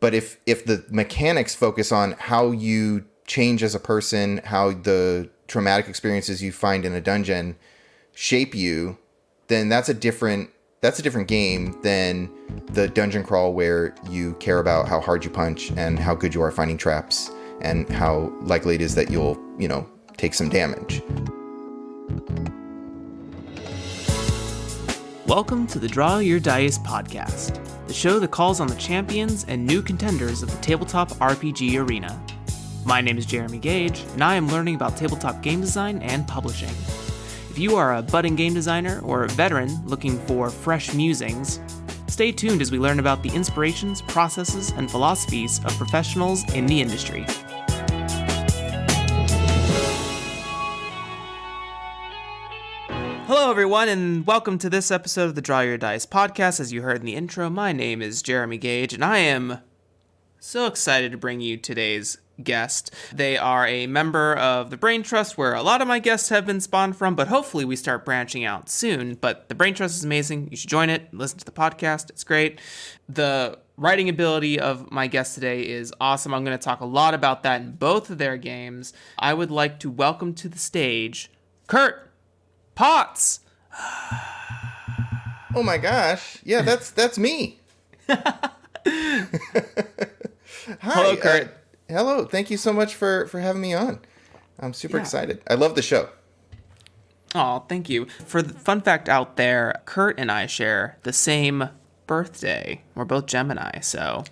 But if the mechanics focus on how you change as a person, how the traumatic experiences you find in a dungeon shape you, then that's a different game than the dungeon crawl where you care about how hard you punch and how good you are at finding traps and how likely it is that you'll, take some damage. Welcome to the Draw Your Dice podcast, the show that calls on the champions and new contenders of the tabletop RPG arena. My name is Jeremy Gage, and I am learning about tabletop game design and publishing. If you are a budding game designer or a veteran looking for fresh musings, stay tuned as we learn about the inspirations, processes, and philosophies of professionals in the industry. Hello, everyone, and welcome to this episode of the Draw Your Dice podcast. As you heard in the intro, my name is Jeremy Gage, and I am so excited to bring you today's guest. They are a member of the Brain Trust, where a lot of my guests have been spawned from, but hopefully we start branching out soon. But the Brain Trust is amazing. You should join it. Listen to the podcast. It's great. The writing ability of my guest today is awesome. I'm going to talk a lot about that in both of their games. I would like to welcome to the stage Kurt Potts. Oh my gosh. Yeah, that's me. Hi. Hello, Kurt. Hello. Thank you so much for having me on. I'm super excited. I love the show. Oh, thank you. For the fun fact out there, Kurt and I share the same birthday. We're both Gemini, so.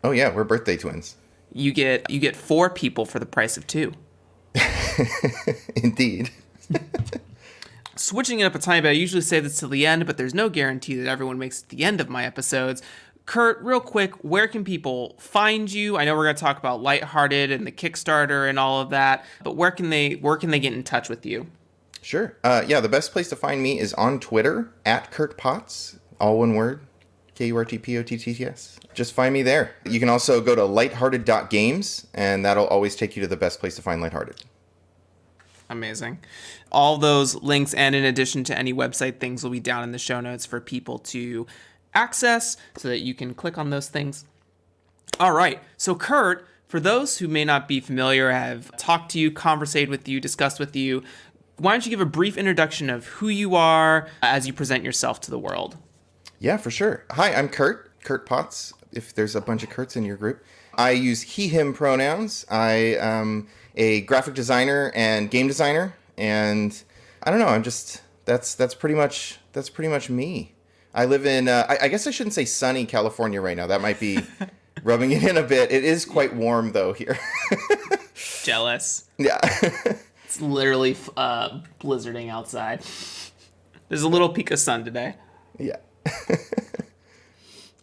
Oh yeah, we're birthday twins. You get 4 people for the price of 2. Indeed. Switching it up a tiny bit, I usually say this till the end, but there's no guarantee that everyone makes it to the end of my episodes. Kurt, real quick, where can people find you? I know we're going to talk about Lighthearted and the Kickstarter and all of that, but where can they get in touch with you? Sure. The best place to find me is on Twitter, @KurtPotts, all one word, KurtPotts. Just find me there. You can also go to lighthearted.games, and that'll always take you to the best place to find Lighthearted. Amazing. All those links, and in addition to any website things, will be down in the show notes for people to access so that you can click on those things. All right. So Kurt, for those who may not be familiar, have talked to you, conversated with you, discussed with you, why don't you give a brief introduction of who you are as you present yourself to the world? Yeah, for sure. Hi, I'm Kurt Potts, if there's a bunch of Kurts in your group. I use he, him pronouns. I am a graphic designer and game designer, and I don't know, that's pretty much me. I live in, I guess I shouldn't say sunny California right now. That might be rubbing it in a bit. It is quite warm, though, here. Jealous. Yeah. It's literally blizzarding outside. There's a little peak of sun today. Yeah.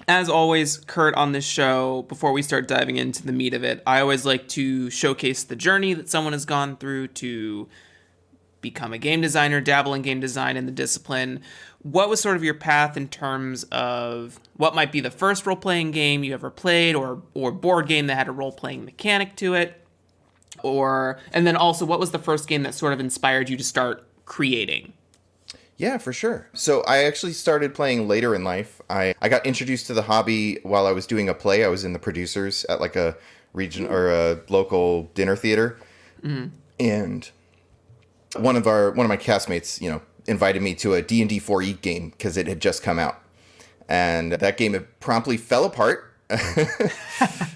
As always, Kurt, on this show, before we start diving into the meat of it, I always like to showcase the journey that someone has gone through to become a game designer, dabble in game design and the discipline. What was sort of your path in terms of what might be the first role-playing game you ever played, or board game that had a role-playing mechanic to it? And then also, what was the first game that sort of inspired you to start creating? Yeah, for sure. So I actually started playing later in life. I got introduced to the hobby while I was doing a play. I was in the producers at like a region or a local dinner theater. Mm-hmm. And one of my castmates, invited me to a D&D 4E game because it had just come out. And that game promptly fell apart.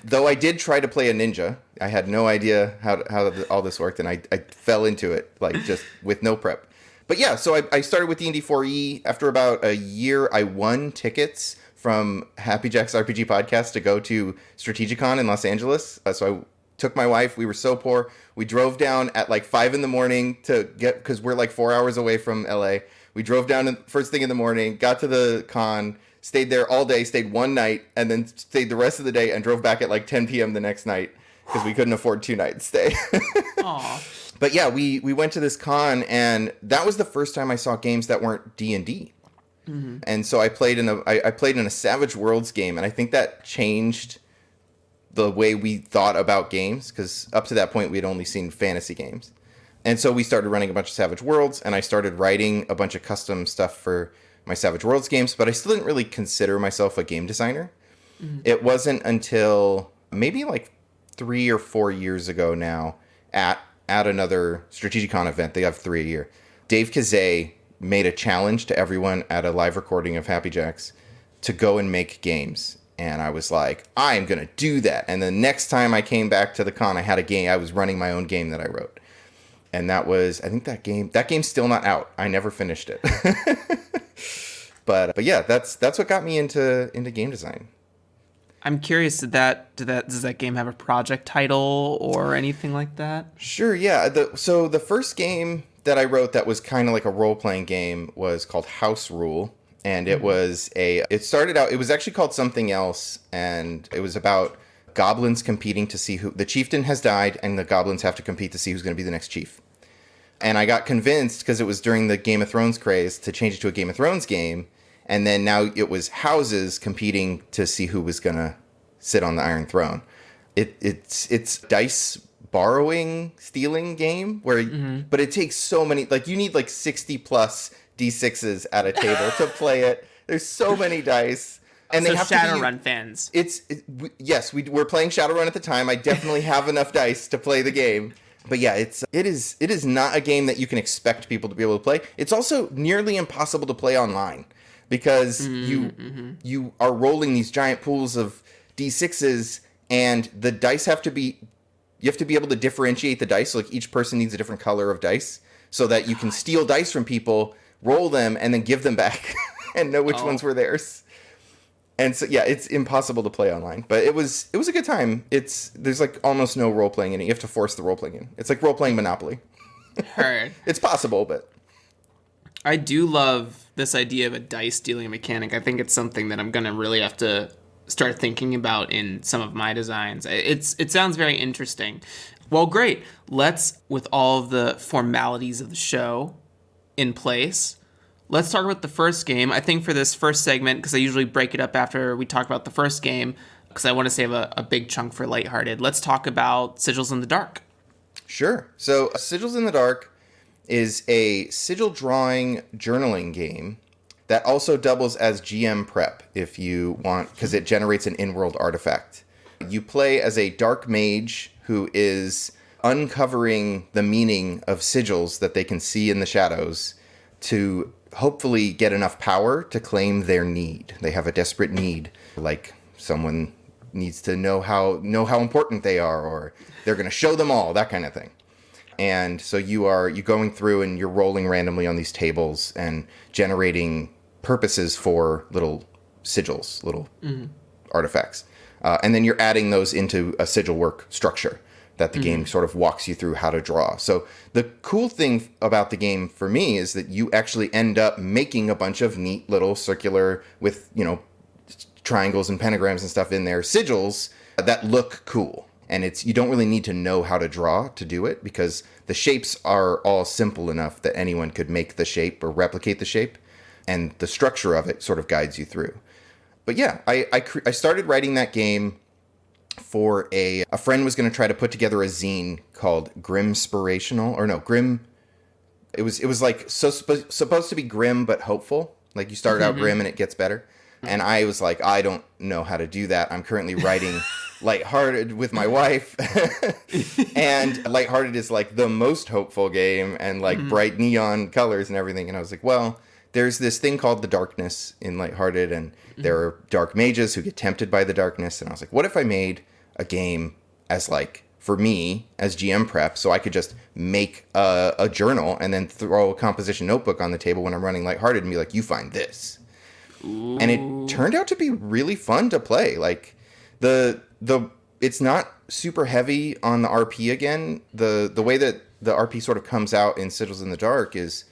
Though I did try to play a ninja. I had no idea how all this worked, and I fell into it like just with no prep. But yeah, so I started with D&D 4E. After about a year, I won tickets from Happy Jack's RPG podcast to go to Strategicon in Los Angeles. So I took my wife. We were so poor. We drove down at like 5 a.m. because we're like 4 hours away from LA. We drove down first thing in the morning, got to the con, stayed there all day, stayed one night, and then stayed the rest of the day and drove back at like 10 p.m. the next night because we couldn't afford 2 nights stay. Aww. But yeah, we went to this con, and that was the first time I saw games that weren't D&D. Mm-hmm. And so I played in a Savage Worlds game, and I think that changed the way we thought about games, because up to that point we had only seen fantasy games. And so we started running a bunch of Savage Worlds, and I started writing a bunch of custom stuff for my Savage Worlds games, but I still didn't really consider myself a game designer. It wasn't until maybe like 3 or 4 years ago now at another Strategicon event. They have 3 a year. Dave Kazay made a challenge to everyone at a live recording of Happy Jacks to go and make games. And I was like, I am going to do that. And the next time I came back to the con, I had a game. I was running my own game that I wrote. And that was, I think that game's still not out. I never finished it. But yeah, that's what got me into game design. I'm curious, does that game have a project title or anything like that? Sure, yeah. So the first game that I wrote that was kind of like a role-playing game was called House Rule. And it started out, it was actually called something else. And it was about goblins competing to see the chieftain has died, and the goblins have to compete to see who's going to be the next chief. And I got convinced, because it was during the Game of Thrones craze, to change it to a Game of Thrones game. And then now it was houses competing to see who was going to sit on the Iron Throne. It's dice borrowing, stealing game but it takes so many, like you need like 60 plus D6s at a table to play it. There's so many dice. And so they have Shadowrun fans. Yes, we're playing Shadowrun at the time. I definitely have enough dice to play the game. But yeah, it is not a game that you can expect people to be able to play. It's also nearly impossible to play online because you are rolling these giant pools of D6s, and the dice you have to be able to differentiate the dice. So like each person needs a different color of dice so that you can steal dice from people, roll them, and then give them back and know which ones were theirs. And so, yeah, it's impossible to play online, but it was a good time. There's like almost no role playing in it. You have to force the role playing in. It's like role playing Monopoly. Heard. It's possible, but I do love this idea of a dice dealing mechanic. I think it's something that I'm gonna really have to start thinking about in some of my designs. It sounds very interesting. Well, great. Let's, with all of the formalities of the show in place, let's talk about the first game. I think for this first segment, because I usually break it up after we talk about the first game, because I want to save a big chunk for Lighthearted, let's talk about Sigils in the Dark. Sure. So Sigils in the Dark is a sigil drawing journaling game that also doubles as GM prep if you want, because it generates an in-world artifact. You play as a dark mage who is uncovering the meaning of sigils that they can see in the shadows to hopefully get enough power to claim their need. They have a desperate need, like someone needs to know how important they are, or they're going to show them all, that kind of thing. And so you're going through and you're rolling randomly on these tables and generating purposes for little sigils, little artifacts. And then you're adding those into a sigil work structure that the game sort of walks you through how to draw. So the cool thing about the game for me is that you actually end up making a bunch of neat little circular with, triangles and pentagrams and stuff in there, sigils that look cool. And you don't really need to know how to draw to do it, because the shapes are all simple enough that anyone could make the shape or replicate the shape, and the structure of it sort of guides you through. But yeah, I started writing that game for a friend was going to try to put together a zine called Grim. It was like supposed to be grim but hopeful. Like you start out grim and it gets better. And I was like, I don't know how to do that. I'm currently writing Lighthearted with my wife. And Lighthearted is like the most hopeful game and like bright neon colors and everything. And I was like, well, there's this thing called the darkness in Lighthearted, and there are dark mages who get tempted by the darkness. And I was like, what if I made a game as like, for me, as GM prep, so I could just make a journal and then throw a composition notebook on the table when I'm running Lighthearted and be like, you find this. Ooh. And it turned out to be really fun to play. Like it's not super heavy on the RP again. The way that the RP sort of comes out in Sigils in the Dark is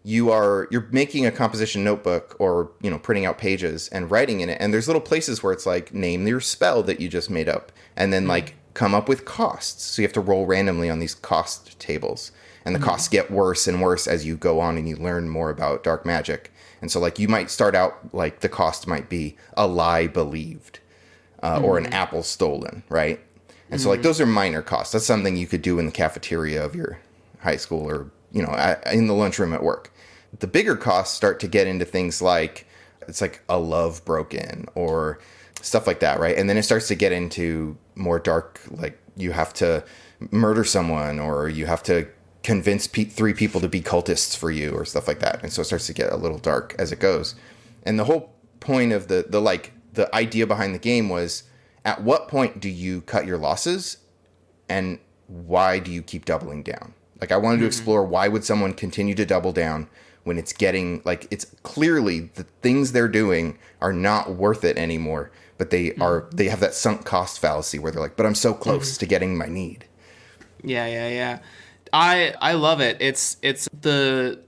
you're making a composition notebook or, printing out pages and writing in it. And there's little places where it's like, name your spell that you just made up. And then like come up with costs. So you have to roll randomly on these cost tables. And the costs get worse and worse as you go on and you learn more about dark magic. And so like you might start out like the cost might be a lie believed or an apple stolen, right? And so like those are minor costs. That's something you could do in the cafeteria of your high school or, in the lunchroom at work. The bigger costs start to get into things like it's like a love broken or stuff like that, right? And then it starts to get into more dark, like you have to murder someone or you have to convince three people to be cultists for you or stuff like that. And so it starts to get a little dark as it goes. And the whole point of the idea behind the game was, at what point do you cut your losses and why do you keep doubling down? Like, I wanted to explore, why would someone continue to double down when it's getting, like, it's clearly the things they're doing are not worth it anymore, but they have that sunk cost fallacy where they're like, but I'm so close to getting my need. Yeah. I love it. It's the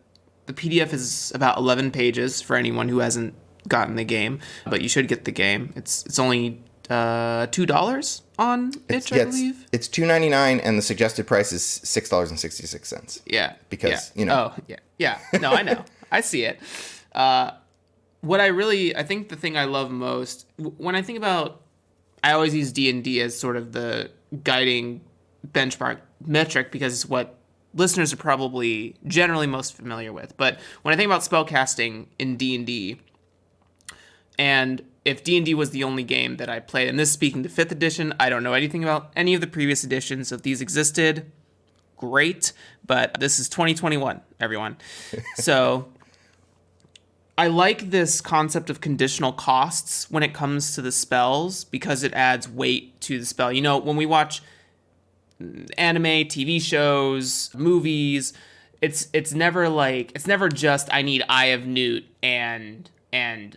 PDF is about 11 pages for anyone who hasn't gotten the game, but you should get the game. It's only $2 on itch, I believe. It's $2.99 and the suggested price is $6.66. Yeah. Because, you know. Oh, yeah. Yeah. No, I know. I see it. What I think the thing I love most, when I think about, I always use D&D as sort of the guiding benchmark metric because it's what listeners are probably generally most familiar with. But when I think about spellcasting in D&D, and if D&D was the only game that I played, and this is speaking to 5th edition, I don't know anything about any of the previous editions. So if these existed, great. But this is 2021, everyone. So I like this concept of conditional costs when it comes to the spells because it adds weight to the spell. You know, when we watch anime, TV shows, movies, it's never just I need Eye of Newt and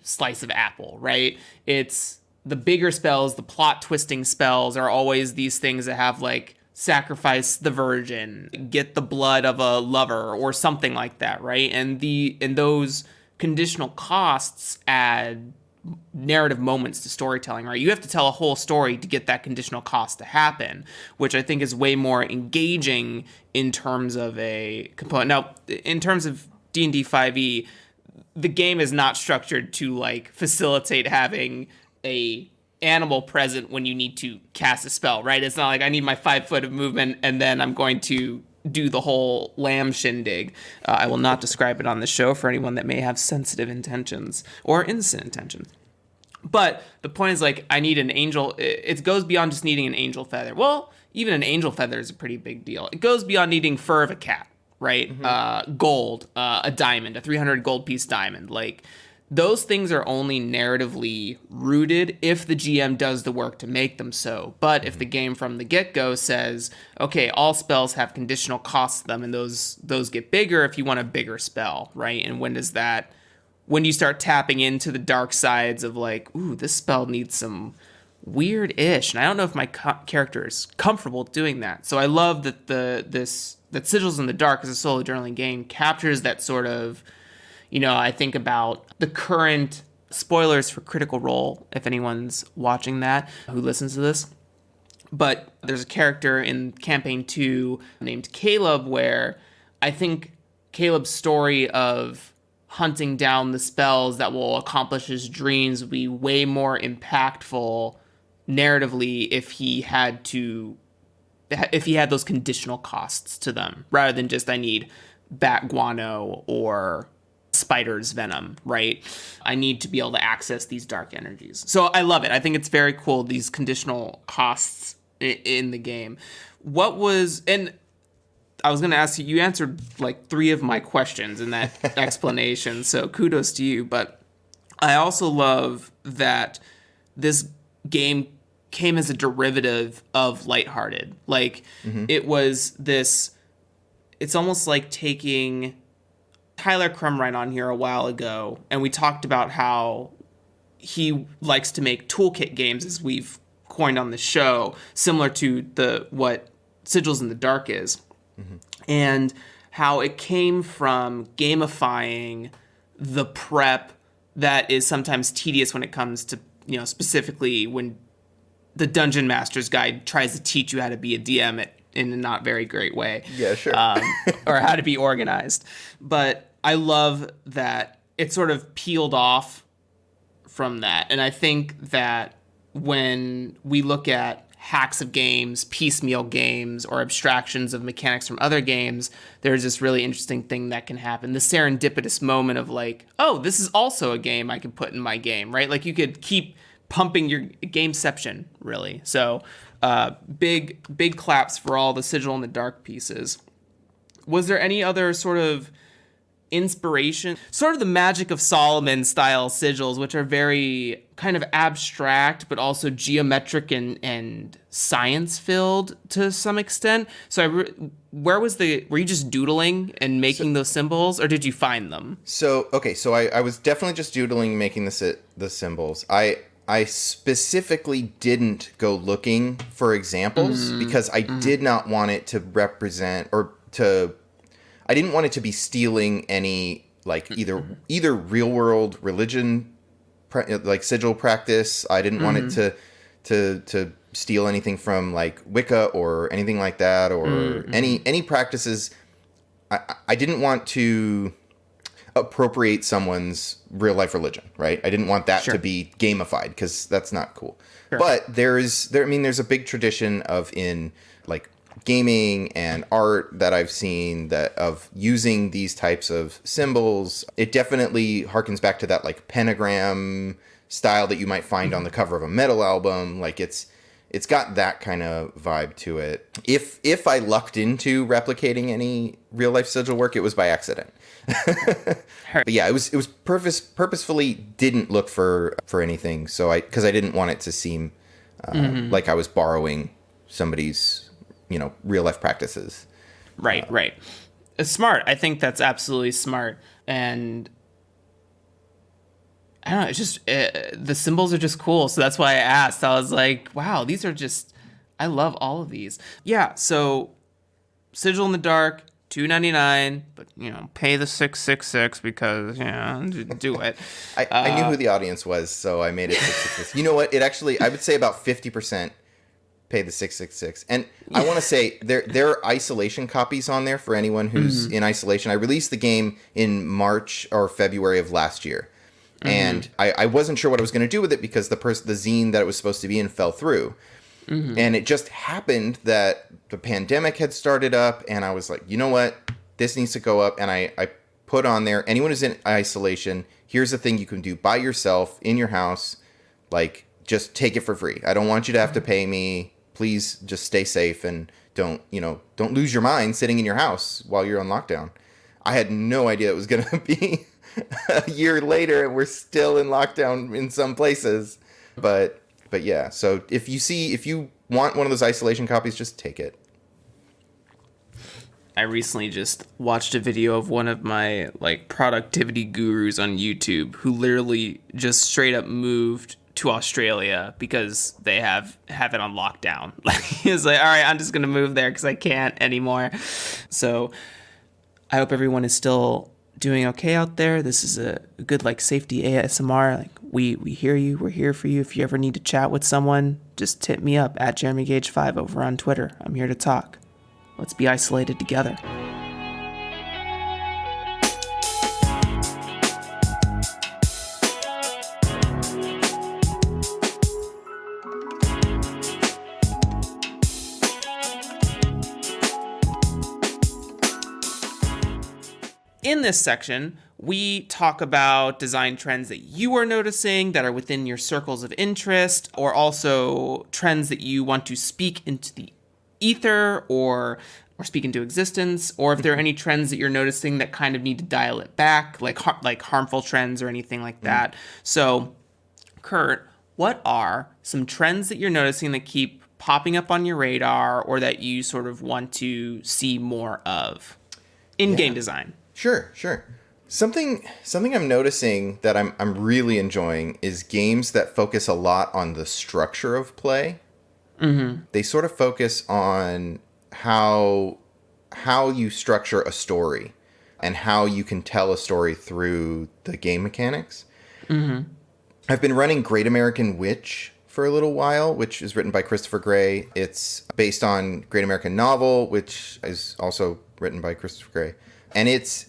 Slice of Apple, right? It's the bigger spells, the plot twisting spells are always these things that have like sacrifice the virgin, get the blood of a lover or something like that, right? And those conditional costs add narrative moments to storytelling, right? You have to tell a whole story to get that conditional cost to happen, which I think is way more engaging in terms of a component. Now, in terms of D&D 5e, the game is not structured to like facilitate having a animal present when you need to cast a spell, right? It's not like I need my 5 foot of movement and then I'm going to do the whole lamb shindig. I will not describe it on the show for anyone that may have sensitive intentions or innocent intentions. But the point is, like, I need an angel. It goes beyond just needing an angel feather. Well, even an angel feather is a pretty big deal. It goes beyond needing fur of a cat, right? Gold, a diamond, a 300 gold piece diamond. Like, those things are only narratively rooted if the GM does the work to make them so. But if the game from the get-go says, okay, all spells have conditional costs to them, and those get bigger if you want a bigger spell, right? And when you start tapping into the dark sides of like, ooh, this spell needs some weird-ish, and I don't know if my character is comfortable doing that. So I love that that Sigils in the Dark as a solo journaling game captures that sort of, you know, I think about the current spoilers for Critical Role, if anyone's watching that, who listens to this. But there's a character in Campaign 2 named Caleb where I think Caleb's story of hunting down the spells that will accomplish his dreams would be way more impactful narratively if he had those conditional costs to them, rather than just I need bat guano or spider's venom, right? I need to be able to access these dark energies. So I love it. I think it's very cool, these conditional costs in the game. And I was going to ask you, you answered like 3 of my questions in that explanation, so kudos to you. But I also love that this game came as a derivative of Lighthearted. Like, it was this, it's almost like taking Tyler Crumrine on here a while ago, and we talked about how he likes to make toolkit games, as we've coined on the show, similar to what Sigils in the Dark is. And how it came from gamifying the prep that is sometimes tedious when it comes to, you know, specifically when the Dungeon Master's Guide tries to teach you how to be a DM in a not very great way. Yeah, sure. Or how to be organized. But I love that it sort of peeled off from that. And I think that when we look at hacks of games, piecemeal games, or abstractions of mechanics from other games, there's this really interesting thing that can happen. The serendipitous moment of like, oh, this is also a game I can put in my game, right? Like, you could keep pumping your gameception, really. So big claps for all the Sigil in the Dark pieces. Was there any other sort of inspiration, sort of the Magic of Solomon style sigils, which are very kind of abstract but also geometric and science filled to some extent? So were you just doodling and making those symbols, or did you find them? So I was definitely just doodling, making the symbols. I specifically didn't go looking for examples because I did not want it to represent I didn't want it to be stealing any like either real world religion like sigil practice. I didn't want it to steal anything from like Wicca or anything like that, or any practices. I didn't want to appropriate someone's real life religion, right? I didn't want that to be gamified because that's not cool. Sure. But there's a big tradition in like gaming and art that I've seen of using these types of symbols. It definitely harkens back to that like pentagram style that you might find on the cover of a metal album. Like it's got that kind of vibe to it. If I lucked into replicating any real life sigil work, it was by accident. But yeah, it was purposefully didn't look for anything. So because I didn't want it to seem like I was borrowing somebody's real life practices. Right. It's smart. I think that's absolutely smart. And I don't know, it's just the symbols are just cool. So that's why I asked. I was like, wow, these are just, I love all of these. Yeah, so Sigil in the Dark, $2.99, but pay the $6.66 because do it. I knew who the audience was, so I made it $6.66. You know what? It actually, I would say about 50% pay the $6.66. And I want to say there are isolation copies on there for anyone who's in isolation. I released the game in March or February of last year. And I wasn't sure what I was going to do with it because the zine that it was supposed to be in fell through. And it just happened that the pandemic had started up, and I was like, you know what? This needs to go up. And I put on there, anyone who's in isolation, here's the thing you can do by yourself in your house. Like, just take it for free. I don't want you to have to pay me. Please just stay safe and don't lose your mind sitting in your house while you're on lockdown. I had no idea it was going to be a year later and we're still in lockdown in some places. But yeah, so if you want one of those isolation copies, just take it. I recently just watched a video of one of my like productivity gurus on YouTube who literally just straight up moved to Australia because they have it on lockdown. Like he was like, all right, I'm just gonna move there because I can't anymore. So I hope everyone is still doing okay out there. This is a good like safety ASMR. Like we hear you, we're here for you. If you ever need to chat with someone, just hit me up at JeremyGage5 over on Twitter. I'm here to talk. Let's be isolated together. In this section, we talk about design trends that you are noticing that are within your circles of interest, or also trends that you want to speak into the ether or speak into existence, or if there are any trends that you're noticing that kind of need to dial it back, like harmful trends or anything like that. So, Kurt, what are some trends that you're noticing that keep popping up on your radar or that you sort of want to see more of in game design? Sure. Something I'm noticing that I'm really enjoying is games that focus a lot on the structure of play. Mm-hmm. They sort of focus on how you structure a story and how you can tell a story through the game mechanics. Mm-hmm. I've been running Great American Witch for a little while, which is written by Christopher Gray. It's based on Great American Novel, which is also written by Christopher Gray. And it's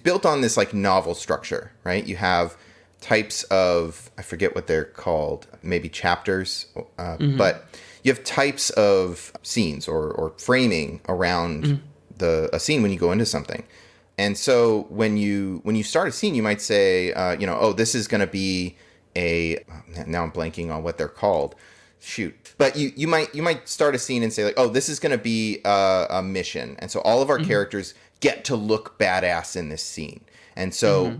built on this like novel structure, right? You have types of, I forget what they're called, maybe chapters, but you have types of scenes or framing around a scene when you go into something. And so when you start a scene, you might say, this is going to be a, now I'm blanking on what they're called. Shoot. But you might start a scene and say like, oh, this is going to be a mission. And so all of our characters get to look badass in this scene. And so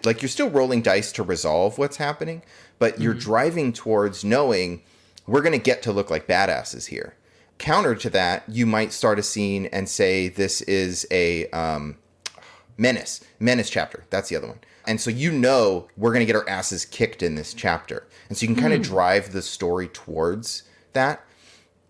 like you're still rolling dice to resolve what's happening, but you're driving towards knowing we're going to get to look like badasses here. Counter to that, you might start a scene and say this is a menace chapter. That's the other one. And so we're going to get our asses kicked in this chapter. And so you can kind of drive the story towards that.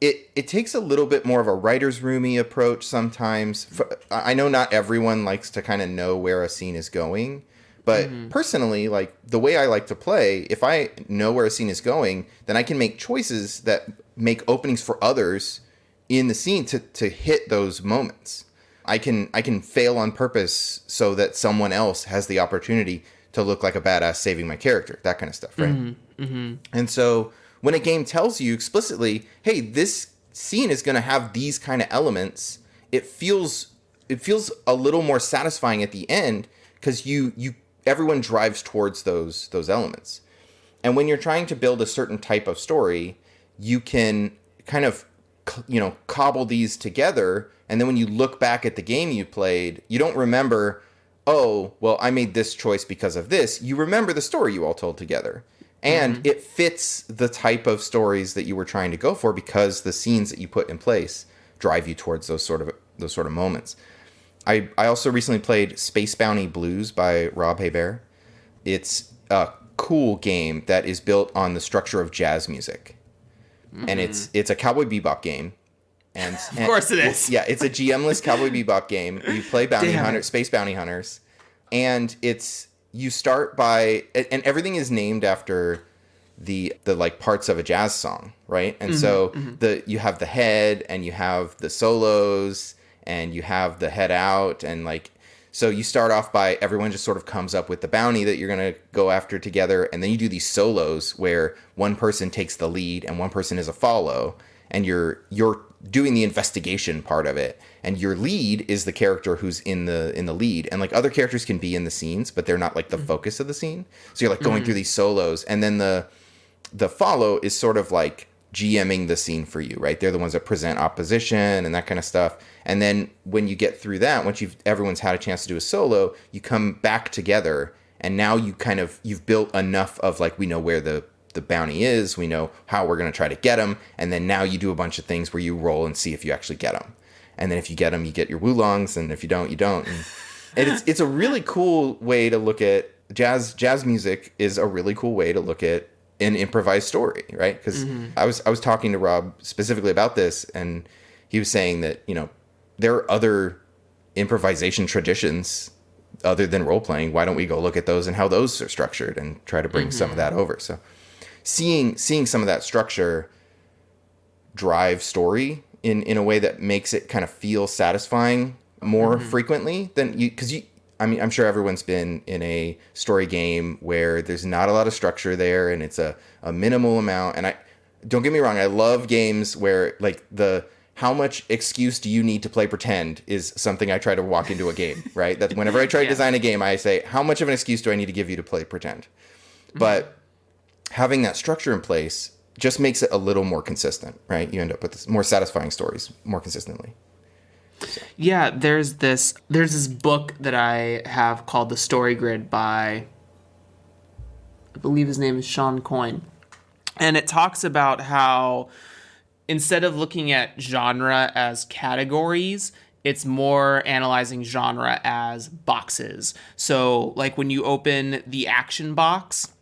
It takes a little bit more of a writer's roomy approach sometimes. I know not everyone likes to kind of know where a scene is going. But personally, like the way I like to play, if I know where a scene is going, then I can make choices that make openings for others in the scene to hit those moments. I can fail on purpose so that someone else has the opportunity to look like a badass saving my character, that kind of stuff, right? And so when a game tells you explicitly, hey, this scene is going to have these kind of elements, it feels a little more satisfying at the end because everyone drives towards those elements. And when you're trying to build a certain type of story, you can kind of cobble these together, and then when you look back at the game you played, you don't remember, oh, well, I made this choice because of this. You remember the story you all told together. And it fits the type of stories that you were trying to go for because the scenes that you put in place drive you towards those sort of moments. I also recently played Space Bounty Blues by Rob Hebert. It's a cool game that is built on the structure of jazz music. And it's a Cowboy Bebop game. And of course it is. Yeah, it's a GM-less Cowboy Bebop game. You play space bounty hunters. And you start by, and everything is named after the like parts of a jazz song, right? And so you have the head, and you have the solos, and you have the head out, and like, so you start off by everyone just sort of comes up with the bounty that you're going to go after together, and then you do these solos where one person takes the lead and one person is a follow, and you're doing the investigation part of it, and your lead is the character who's in the lead, and like other characters can be in the scenes, but they're not like the focus of the scene. So you're like going through these solos, and then the follow is sort of like GMing the scene for you, right? They're the ones that present opposition and that kind of stuff. And then when you get through that, once everyone's had a chance to do a solo, you come back together, and now you've built enough of like, we know where the bounty is, we know how we're going to try to get him, and then now you do a bunch of things where you roll and see if you actually get him. And then if you get them, you get your Woolongs, and if you don't, you don't. And it's a really cool way to look at jazz music is a really cool way to look at an improvised story, right? Because I was talking to Rob specifically about this, and he was saying that, there are other improvisation traditions other than role playing. Why don't we go look at those and how those are structured and try to bring some of that over? So seeing some of that structure drive story in a way that makes it kind of feel satisfying more frequently than I'm sure everyone's been in a story game where there's not a lot of structure there, and it's a minimal amount. And don't get me wrong, I love games where like how much excuse do you need to play pretend is something I try to walk into a game, right? That whenever I try to design a game, I say, how much of an excuse do I need to give you to play pretend? But having that structure in place just makes it a little more consistent, right? You end up with more satisfying stories more consistently. So. Yeah, there's this book that I have called The Story Grid by, I believe his name is Sean Coyne. And it talks about how instead of looking at genre as categories, it's more analyzing genre as boxes. So like when you open the action box,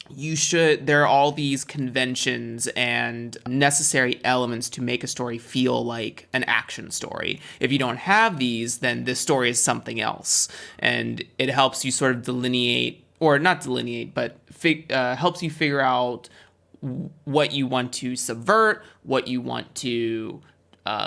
there are all these conventions and necessary elements to make a story feel like an action story. If you don't have these, then this story is something else. And it helps you sort of delineate, or not delineate, but helps you figure out what you want to subvert, what you want to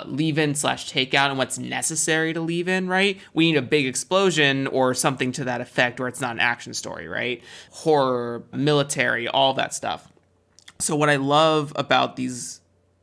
leave in / take out, and what's necessary to leave in, right? We need a big explosion or something to that effect, or it's not an action story, right? Horror, military, all that stuff. So what I love about these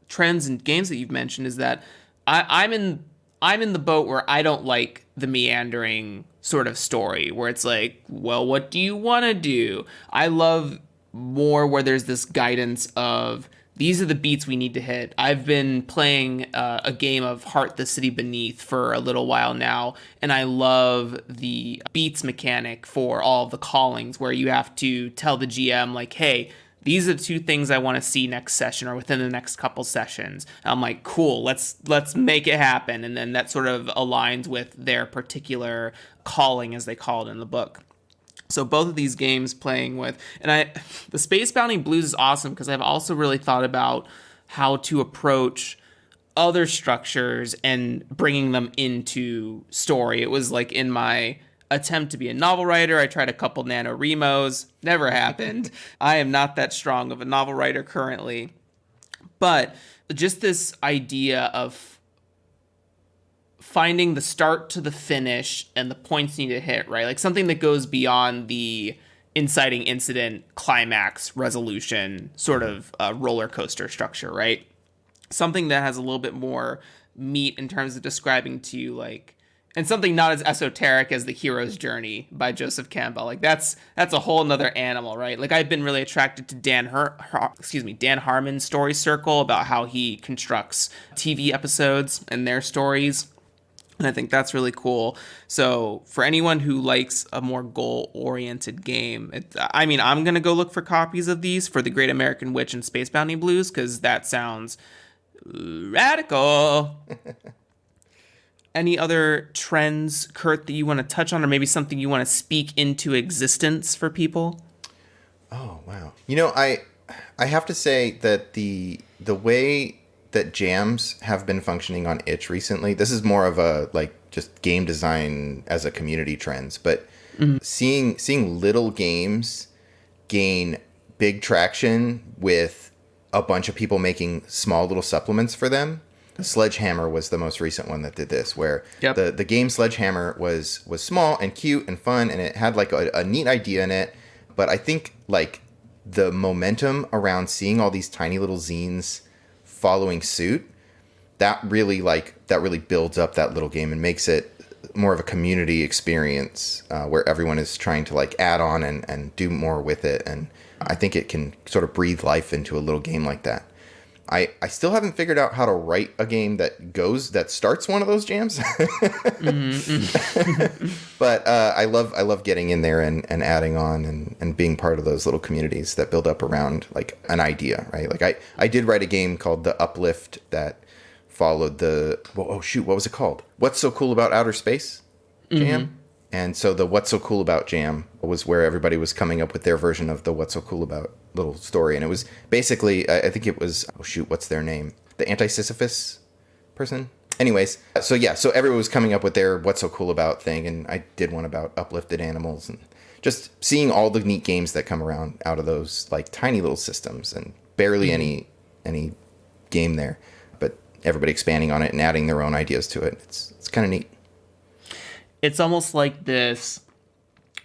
trends and games that you've mentioned is that I'm in the boat where I don't like the meandering sort of story where it's like, well, what do you want to do? I love more where there's this guidance of these are the beats we need to hit. I've been playing a game of Heart the City Beneath for a little while now, and I love the beats mechanic for all of the callings where you have to tell the GM, like, hey, these are the 2 things I want to see next session or within the next couple sessions. And I'm like, cool, let's make it happen. And then that sort of aligns with their particular calling, as they call it in the book. So both of these games playing with, the Space Bounty Blues is awesome because I've also really thought about how to approach other structures and bringing them into story. It was like in my attempt to be a novel writer, I tried a couple NaNoWriMos, never happened. I am not that strong of a novel writer currently, but just this idea of finding the start to the finish and the points you need to hit, right? Like something that goes beyond the inciting incident, climax, resolution, sort of roller coaster structure, right? Something that has a little bit more meat in terms of describing to you, like, and something not as esoteric as The Hero's Journey by Joseph Campbell. Like that's a whole nother animal, right? Like I've been really attracted to Dan Harmon's Story Circle about how he constructs TV episodes and their stories. And I think that's really cool. So for anyone who likes a more goal-oriented game, I'm going to go look for copies of these for The Great American Witch and Space Bounty Blues because that sounds radical. Any other trends, Kurt, that you want to touch on, or maybe something you want to speak into existence for people? Oh, wow. I have to say that the way that jams have been functioning on itch recently, this is more of a just game design as a community trends, but seeing little games gain big traction with a bunch of people making small little supplements for them. Sledgehammer was the most recent one that did this, where the game Sledgehammer was small and cute and fun, and it had like a neat idea in it. But I think like the momentum around seeing all these tiny little zines following suit, that really builds up that little game and makes it more of a community experience where everyone is trying to like add on and do more with it. And I think it can sort of breathe life into a little game like that. I still haven't figured out how to write a game that starts one of those jams. But I love getting in there and adding on and being part of those little communities that build up around like an idea, right? Like I did write a game called The Uplift that followed what was it called? What's So Cool About Outer Space jam? Mm-hmm. And so the What's So Cool About jam was where everybody was coming up with their version of the What's So Cool About little story. And it was basically, I think it was, what's their name? The Anti-Sisyphus person? Anyways, so everyone was coming up with their What's So Cool About thing. And I did one about uplifted animals and just seeing all the neat games that come around out of those like tiny little systems and barely any game there. But everybody expanding on it and adding their own ideas to it. It's kind of neat. It's almost like this.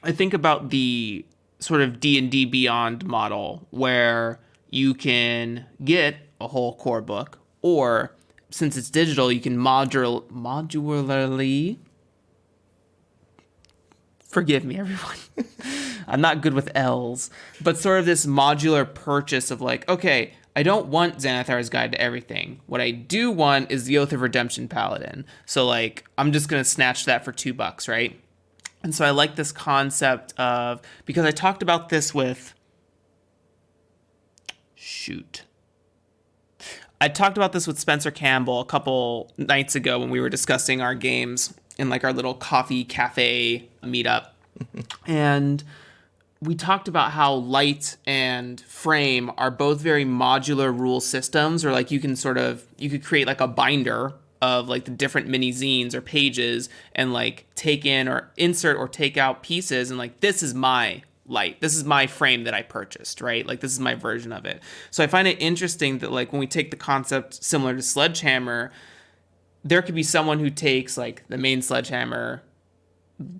I think about the sort of D&D Beyond model where you can get a whole core book, or since it's digital, you can modularly. Forgive me, everyone. I'm not good with L's, but sort of this modular purchase of like, okay, I don't want Xanathar's Guide to Everything. What I do want is the Oath of Redemption Paladin. So like, I'm just going to snatch that for $2, right? And so I like this concept of, because I talked about this with, I talked about this with Spencer Campbell a couple nights ago when we were discussing our games in like our little coffee cafe meetup. And we talked about how Light and Frame are both very modular rule systems, or like you could create like a binder of like the different mini zines or pages and like take in or insert or take out pieces and like, this is my Light. This is my Frame that I purchased, right? Like this is my version of it. So I find it interesting that like when we take the concept similar to Sledgehammer, there could be someone who takes like the main Sledgehammer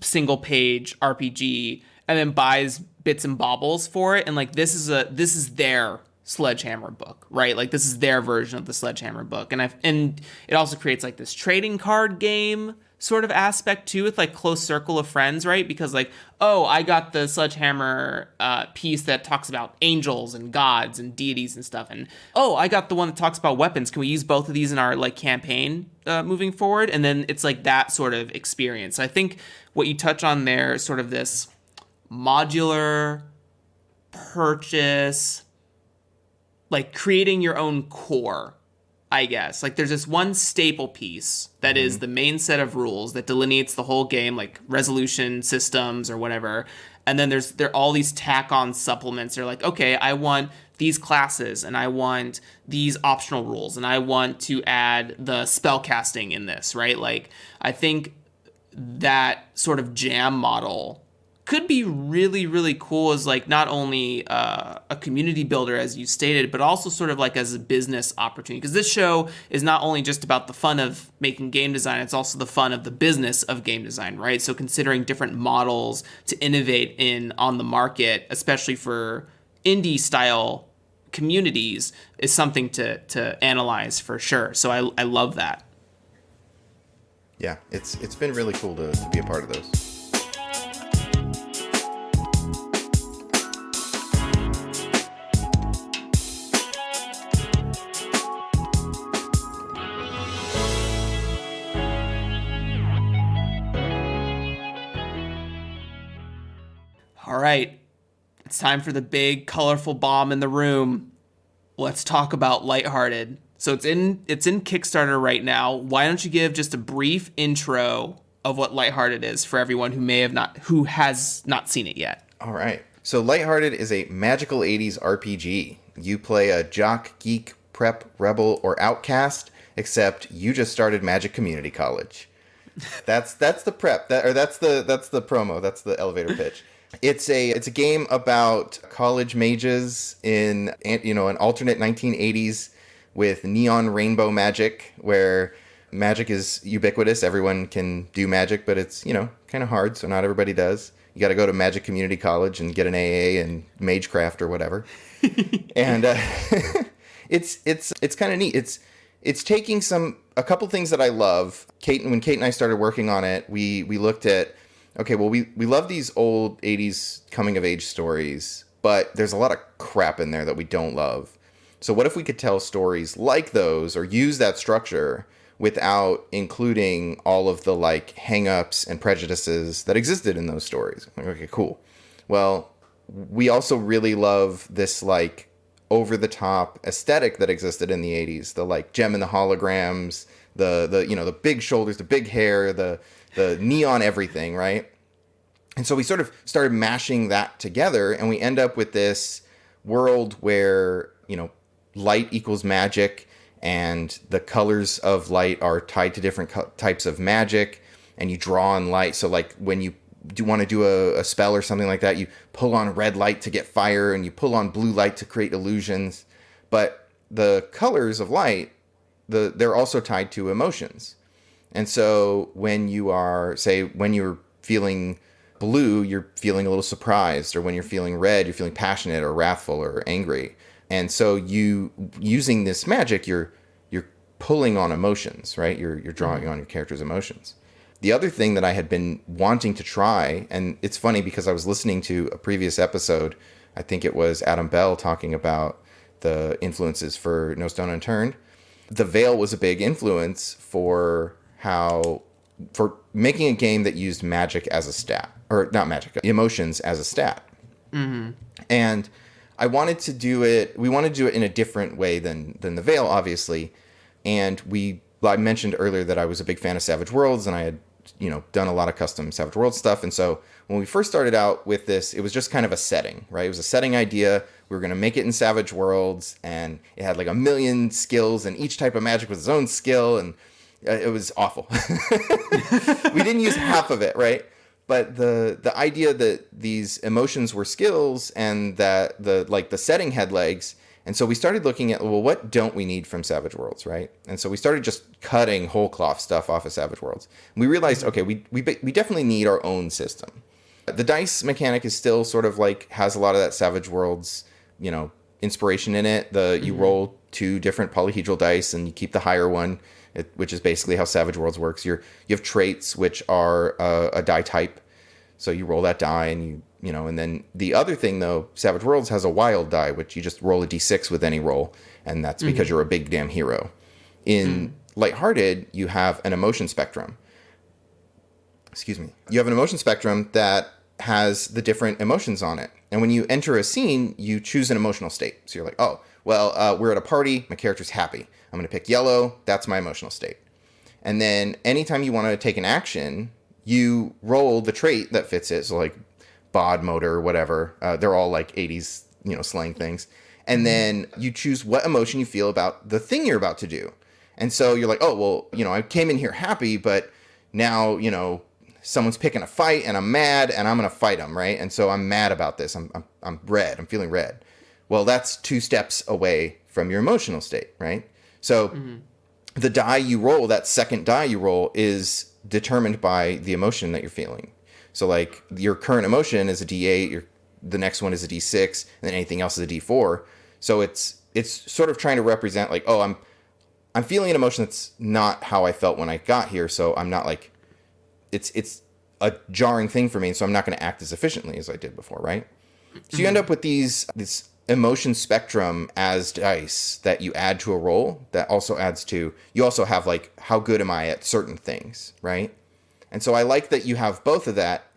single page RPG and then buys bits and baubles for it. And like, this is their Sledgehammer book, right? Like this is their version of the Sledgehammer book. And it also creates like this trading card game sort of aspect too, with like close circle of friends, right? Because like, oh, I got the Sledgehammer piece that talks about angels and gods and deities and stuff, and oh, I got the one that talks about weapons. Can we use both of these in our like campaign moving forward? And then it's like that sort of experience. I think what you touch on there is sort of this modular purchase, like creating your own core, I guess. Like there's this one staple piece that is the main set of rules that delineates the whole game, like resolution systems or whatever. And then there are all these tack on supplements. They're like, okay, I want these classes and I want these optional rules and I want to add the spell casting in this, right? Like I think that sort of jam model could be really, really cool as like not only a community builder, as you stated, but also sort of like as a business opportunity. Because this show is not only just about the fun of making game design, it's also the fun of the business of game design, right? So considering different models to innovate in on the market, especially for indie style communities, is something to analyze for sure. So I love that. Yeah, it's been really cool to be a part of those. All right, it's time for the big, colorful bomb in the room. Let's talk about Lighthearted. So it's in Kickstarter right now. Why don't you give just a brief intro of what Lighthearted is for everyone who has not seen it yet? All right. So Lighthearted is a magical 80s RPG. You play a jock, geek, prep, rebel, or outcast, except you just started Magic Community College. That's the prep. That's the promo. That's the elevator pitch. It's a game about college mages in an alternate 1980s with neon rainbow magic, where magic is ubiquitous. Everyone can do magic, but it's kind of hard, so not everybody does. You got to go to Magic Community College and get an AA in Magecraft or whatever. And it's kind of neat. It's taking a couple things that I love. When Kate and I started working on it, we looked at, okay, well, we love these old 80s coming-of-age stories, but there's a lot of crap in there that we don't love. So what if we could tell stories like those or use that structure without including all of the, like, hang-ups and prejudices that existed in those stories? Like, okay, cool. Well, we also really love this, like, over-the-top aesthetic that existed in the 80s. The, like, gem and the holograms, the big shoulders, the big hair, the neon everything, right? And so we sort of started mashing that together, and we end up with this world where, light equals magic, and the colors of light are tied to different types of magic, and you draw on light. So, like, when you want to do a spell or something like that, you pull on red light to get fire, and you pull on blue light to create illusions. But the colors of light, they're also tied to emotions. And so when you're feeling blue, you're feeling a little surprised, or when you're feeling red, you're feeling passionate or wrathful or angry. And so using this magic, you're pulling on emotions, right? You're drawing on your character's emotions. The other thing that I had been wanting to try, and it's funny because I was listening to a previous episode, I think it was Adam Bell talking about the influences for No Stone Unturned. The Veil was a big influence for making a game that used magic as a stat, or not magic, emotions as a stat. Mm-hmm. And we wanted to do it in a different way than The Veil, obviously. And I mentioned earlier that I was a big fan of Savage Worlds, and I had, done a lot of custom Savage Worlds stuff. And so when we first started out with this, it was just kind of a setting, right? It was a setting idea. We were going to make it in Savage Worlds, and it had like 1 million skills, and each type of magic was its own skill, and it was awful. We didn't use half of it, right? But the idea that these emotions were skills, and that the setting had legs. And so we started looking at, well, what don't we need from Savage Worlds, right? And so we started just cutting whole cloth stuff off of Savage Worlds. And we realized, okay, we definitely need our own system. The dice mechanic is still sort of like, has a lot of that Savage Worlds, inspiration in it. You roll 2 different polyhedral dice, and you keep the higher one, which is basically how Savage Worlds works. You have traits, which are a die type. So you roll that die, and and then the other thing, though, Savage Worlds has a wild die, which you just roll a d6 with any roll, and that's because you're a big damn hero. In Lighthearted, you have an emotion spectrum. Excuse me. You have an emotion spectrum that has the different emotions on it. And when you enter a scene, you choose an emotional state. So you're like, oh, well, we're at a party. My character's happy. I'm going to pick yellow. That's my emotional state. And then anytime you want to take an action, you roll the trait that fits it. So like bod, motor, whatever. They're all like 80s, slang things. And then you choose what emotion you feel about the thing you're about to do. And so you're like, oh, well, I came in here happy, but now, someone's picking a fight and I'm mad and I'm going to fight them, right? And so I'm mad about this. I'm red. I'm feeling red. Well, that's 2 steps away from your emotional state, right? So the die you roll, that second die you roll, is determined by the emotion that you're feeling. So like your current emotion is a D8, the next one is a D6, and then anything else is a D4. So it's sort of trying to represent like, oh, I'm feeling an emotion that's not how I felt when I got here, so I'm not like, it's a jarring thing for me, so I'm not going to act as efficiently as I did before, right? So you end up with this emotion spectrum as dice that you add to a roll that also adds to, you also have like, how good am I at certain things, right? And so I like that you have both of that,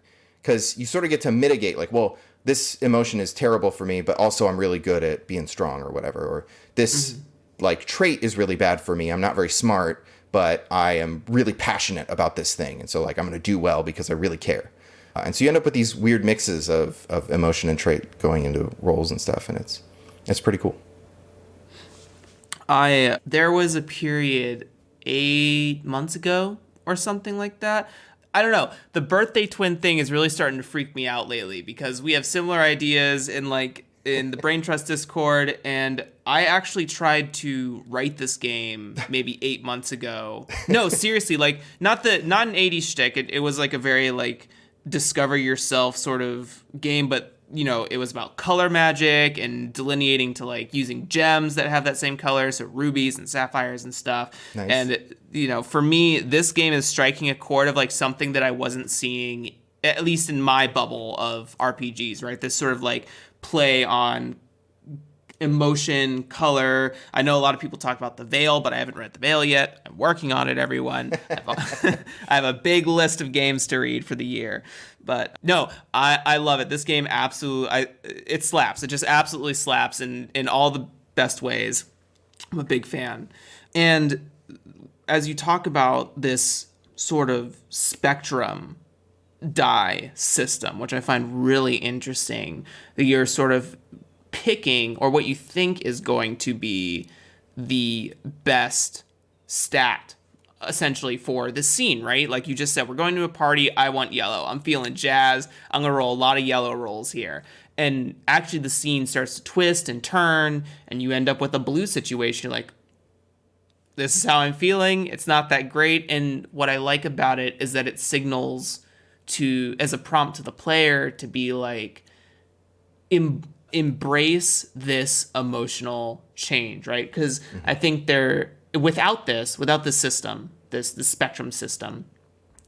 because you sort of get to mitigate like, well, this emotion is terrible for me, but also I'm really good at being strong or whatever, or this like trait is really bad for me. I'm not very smart, but I am really passionate about this thing. And so like, I'm going to do well because I really care. And so you end up with these weird mixes of emotion and trait going into roles and stuff. And it's pretty cool. There was a period 8 months ago or something like that. I don't know. The birthday twin thing is really starting to freak me out lately, because we have similar ideas in the Brain Trust Discord, and I actually tried to write this game maybe 8 months ago. No, seriously, like not an 80s shtick. It was like a very like discover yourself sort of game, but it was about color magic and delineating to like using gems that have that same color, so rubies and sapphires and stuff. Nice. And for me, this game is striking a chord of like something that I wasn't seeing, at least in my bubble of RPGs, right? This sort of like play on emotion, color. I know a lot of people talk about The Veil, but I haven't read The Veil yet. I'm working on it, everyone. I have a big list of games to read for the year. But no, I love it. This game it slaps. It just absolutely slaps in all the best ways. I'm a big fan. And as you talk about this sort of spectrum die system, which I find really interesting, that you're sort of picking, or what you think is going to be the best stat essentially for the scene, right? Like you just said, we're going to a party, I want yellow, I'm feeling jazz, I'm gonna roll a lot of yellow rolls here. And actually the scene starts to twist and turn, and you end up with a blue situation. You're like, this is how I'm feeling, it's not that great. And what I like about it is that it signals as a prompt to the player to be like, embrace this emotional change, right? Because I think without this system, this spectrum system,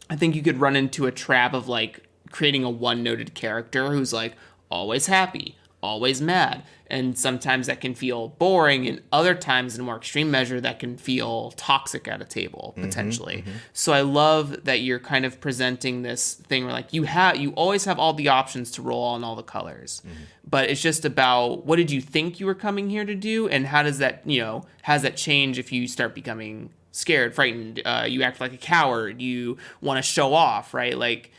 I think you could run into a trap of like creating a one-noted character who's like always happy, always mad. And sometimes that can feel boring, and other times in a more extreme measure that can feel toxic at a table, potentially. So I love that you're kind of presenting this thing where like you always have all the options to roll on all the colors. But it's just about, what did you think you were coming here to do, and how does that, how does that change if you start becoming scared, frightened, you act like a coward, you want to show off, right? Like,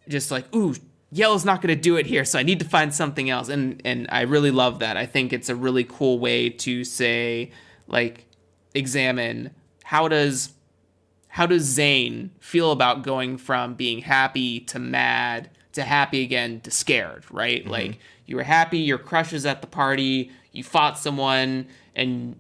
just like, ooh, yellow's not going to do it here, so I need to find something else. And I really love that. I think it's a really cool way to say, like, examine how does Zane feel about going from being happy to mad to happy again to scared, right? Like, you were happy, your crush is at the party, you fought someone, and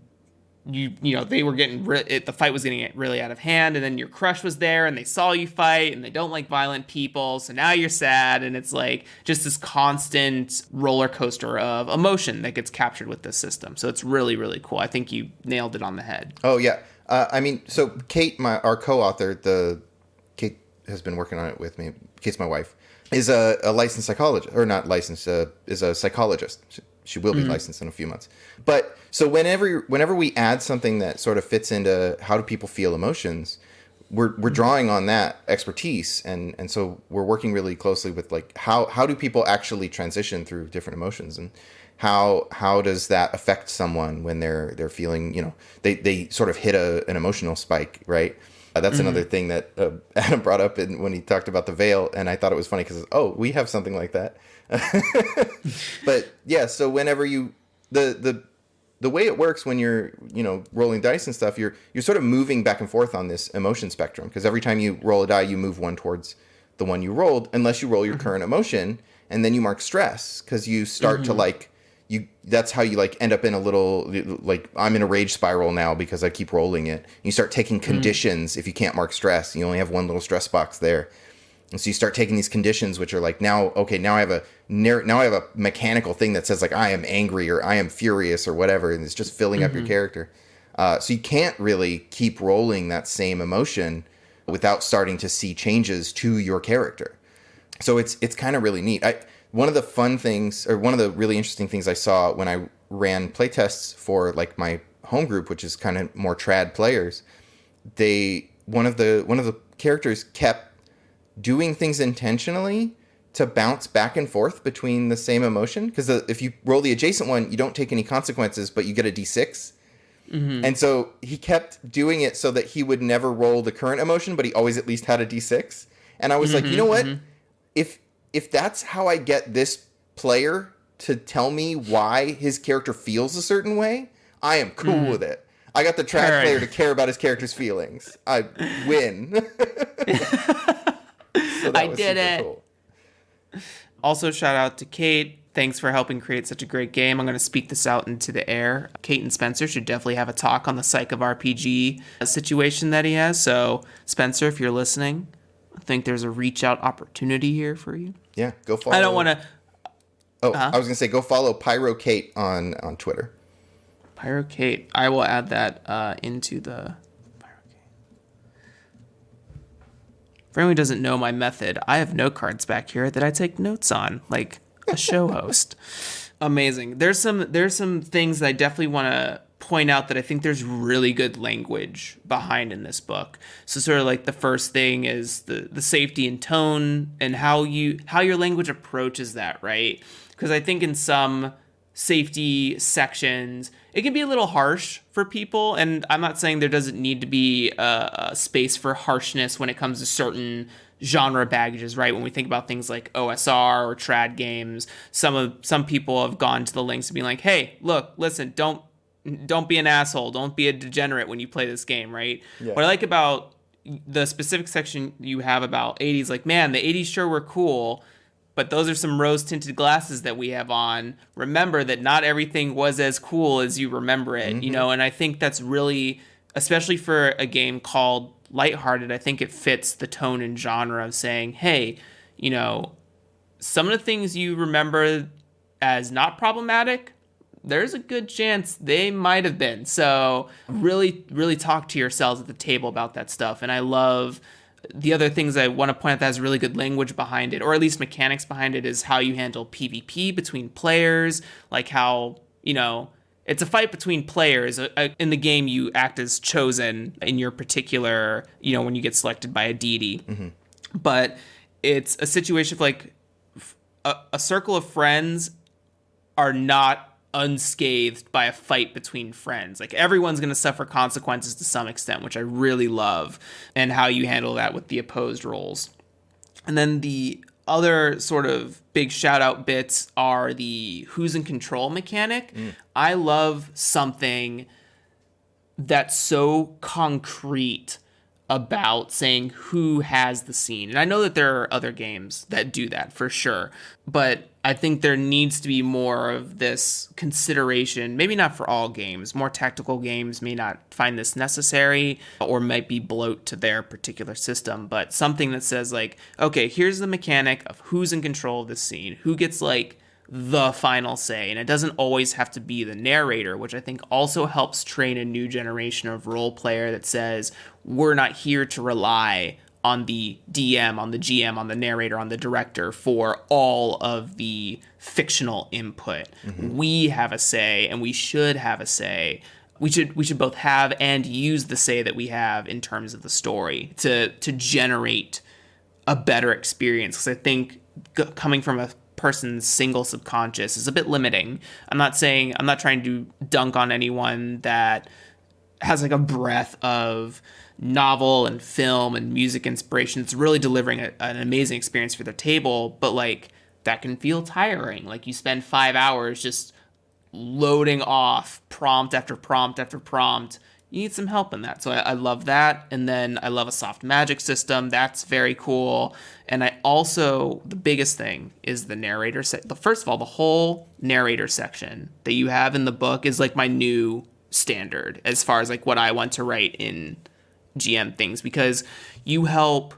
they were getting the fight was getting really out of hand, and then your crush was there and they saw you fight and they don't like violent people, so now you're sad, and it's like just this constant roller coaster of emotion that gets captured with this system. So it's really, really cool. I think you nailed it on the head. Oh yeah. I mean, so Kate, our co-author, Kate has been working on it with me. Kate's my wife, is a licensed psychologist, or not licensed, is a psychologist. She will be licensed in a few months. But so whenever we add something that sort of fits into how do people feel emotions, we're drawing on that expertise, and so we're working really closely with like how do people actually transition through different emotions, and how does that affect someone when they're feeling, they sort of hit an emotional spike, right? That's another thing that Adam brought up when he talked about the veil, and I thought it was funny because we have something like that. But yeah, so whenever the way it works when you're rolling dice and stuff, you're sort of moving back and forth on this emotion spectrum, because every time you roll a die, you move one towards the one you rolled, unless you roll your current emotion, and then you mark stress, because you start to that's how you end up in a little, I'm in a rage spiral now because I keep rolling it. You start taking conditions. If you can't mark stress, you only have one little stress box there. And so you start taking these conditions, which are like, now I have a mechanical thing that says I am angry or I am furious or whatever. And it's just filling up your character. So you can't really keep rolling that same emotion without starting to see changes to your character. So it's kind of really neat. One of the fun things, or one of the really interesting things I saw when I ran playtests for my home group, which is kind of more trad players, one of the characters kept doing things intentionally to bounce back and forth between the same emotion, because if you roll the adjacent one, you don't take any consequences, but you get a d6. And so he kept doing it so that he would never roll the current emotion, but he always at least had a d6. And I was like, you know what? If that's how I get this player to tell me why his character feels a certain way, I am cool with it. I got the trad player to care about his character's feelings. I win. So I did it. Cool. Also, shout out to Kate. Thanks for helping create such a great game. I'm going to speak this out into the air. Kate and Spencer should definitely have a talk on the Psych of RPG situation that he has. So, Spencer, if you're listening, I think there's a reach out opportunity here for you. Yeah, go follow. I don't want to. I was going to say, go follow Pyro Kate on Twitter. Pyro Kate. I will add that into the. For anyone who doesn't know my method, I have note cards back here that I take notes on, like a show host. Amazing. There's some things that I definitely want to point out that I think there's really good language behind in this book. So sort of the first thing is the safety and tone, and how your language approaches that, right? Because I think in some safety sections, it can be a little harsh for people, and I'm not saying there doesn't need to be a space for harshness when it comes to certain genre baggages, right? When we think about things like OSR or trad games, some people have gone to the lengths of being like, hey, look, listen, don't be an asshole, don't be a degenerate when you play this game, right? Yeah. What I like about the specific section you have about 80s, man, the 80s sure were cool, but those are some rose-tinted glasses that we have on. Remember that not everything was as cool as you remember it, and I think that's really, especially for a game called Lighthearted, I think it fits the tone and genre of saying, hey, some of the things you remember as not problematic, there's a good chance they might have been. So really, really talk to yourselves at the table about that stuff. And I love the other things I want to point out that has really good language behind it, or at least mechanics behind it, is how you handle PvP between players, like how, it's a fight between players. In the game, you act as chosen in your particular, when you get selected by a deity. But it's a situation of a circle of friends are not unscathed by a fight between friends. Everyone's going to suffer consequences to some extent, which I really love, and how you handle that with the opposed roles. And then the other sort of big shout out bits are the who's in control mechanic. I love something that's so concrete about saying who has the scene. And I know that there are other games that do that for sure, but I think there needs to be more of this consideration, maybe not for all games. More tactical games may not find this necessary or might be bloat to their particular system, but something that says like, okay, here's the mechanic of who's in control of this scene, who gets like the final say. And it doesn't always have to be the narrator, which I think also helps train a new generation of role player that says, we're not here to rely on the DM, on the GM, on the narrator, on the director for all of the fictional input. We have a say, and we should have a say. We should both have and use the say that we have in terms of the story to generate a better experience. Because I think coming from a person's single subconscious is a bit limiting. I'm not trying to dunk on anyone that has like a breadth of novel and film and music inspiration. It's really delivering an amazing experience for the table, but like that can feel tiring. Like you spend 5 hours just loading off prompt after prompt after prompt. You need some help in that. So I love that. And then I love a soft magic system. That's very cool. And I also, the biggest thing is the narrator. First of all, the whole narrator section that you have in the book is like my new standard as far as like what I want to write in GM things, because you help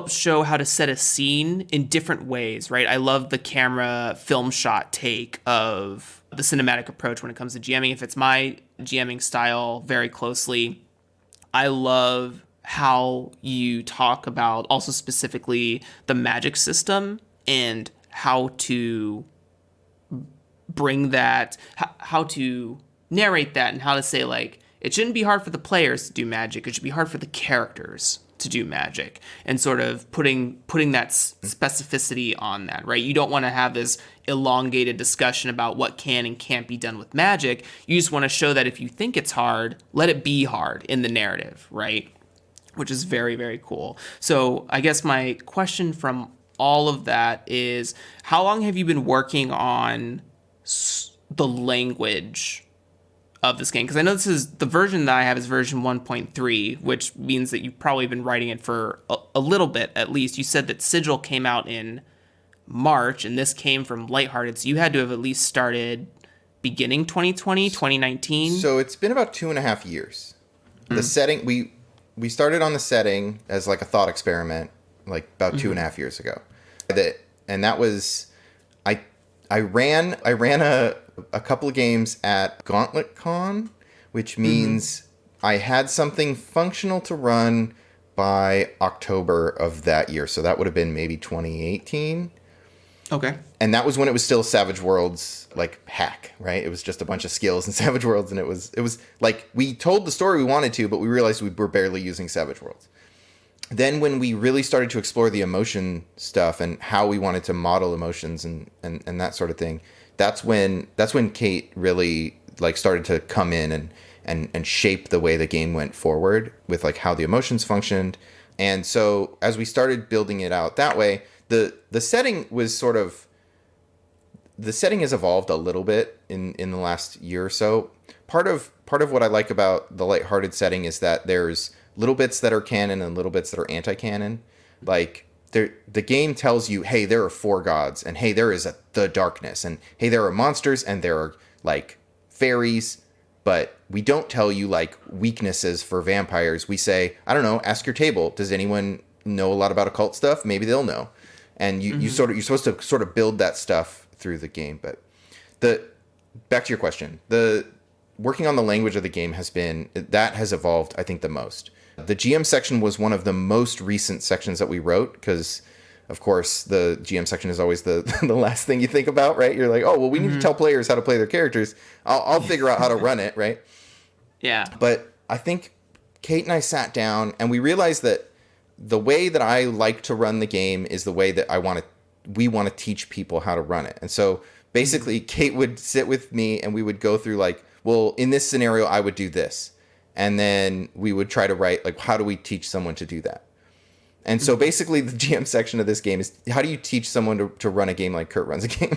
show how to set a scene in different ways, right? I love the camera film shot take of the cinematic approach when it comes to GMing. If it's my GMing style very closely, I love how you talk about also specifically the magic system and how to bring that, how to narrate that, and how to say like, it shouldn't be hard for the players to do magic. It should be hard for the characters to do magic, and sort of putting that specificity on that, right? You don't want to have this elongated discussion about what can and can't be done with magic. You just want to show that if you think it's hard, let it be hard in the narrative, right? Which is very, very cool. So I guess my question from all of that is, how long have you been working on the language of this game? Because I know this is the version that I have is version 1.3, which means that you've probably been writing it for a little bit at least. You said that Sigil came out in March and this came from Lighthearted, so you had to have at least started beginning 2020, 2019. So it's been about 2.5 years. The setting, we started on the setting as like a thought experiment like about 2.5 years ago. That was I ran a couple of games at Gauntlet Con, which means I had something functional to run by October of that year. So that would have been maybe 2018. Okay. And that was when it was still Savage Worlds like hack, right? It was just a bunch of skills in Savage Worlds, and it was like we told the story we wanted to, but we realized we were barely using Savage Worlds. Then when we really started to explore the emotion stuff and how we wanted to model emotions and that sort of thing, that's when Kate really like started to come in and shape the way the game went forward with like how the emotions functioned. And so as we started building it out that way, the setting was sort of, the setting has evolved a little bit in the last year or so. Part of what I like about the Lighthearted setting is that there's little bits that are canon and little bits that are anti-canon. Like the game tells you, hey, there are 4 gods, and hey, there is the darkness, and hey, there are monsters, and there are like fairies, but we don't tell you like weaknesses for vampires. We say, I don't know, ask your table. Does anyone know a lot about occult stuff? Maybe they'll know. And you're supposed to sort of build that stuff through the game. But back to your question, the working on the language of the game has evolved, I think, the most. The GM section was one of the most recent sections that we wrote because, of course, the GM section is always the last thing you think about, right? You're like, oh, well, we need to tell players how to play their characters. I'll figure out how to run it, right? Yeah. But I think Kate and I sat down and we realized that the way that I like to run the game is the way that we want to teach people how to run it. And so basically Kate would sit with me and we would go through like, well, in this scenario, I would do this. And then we would try to write, like, how do we teach someone to do that? And so basically the GM section of this game is, how do you teach someone to run a game like Kurt runs a game?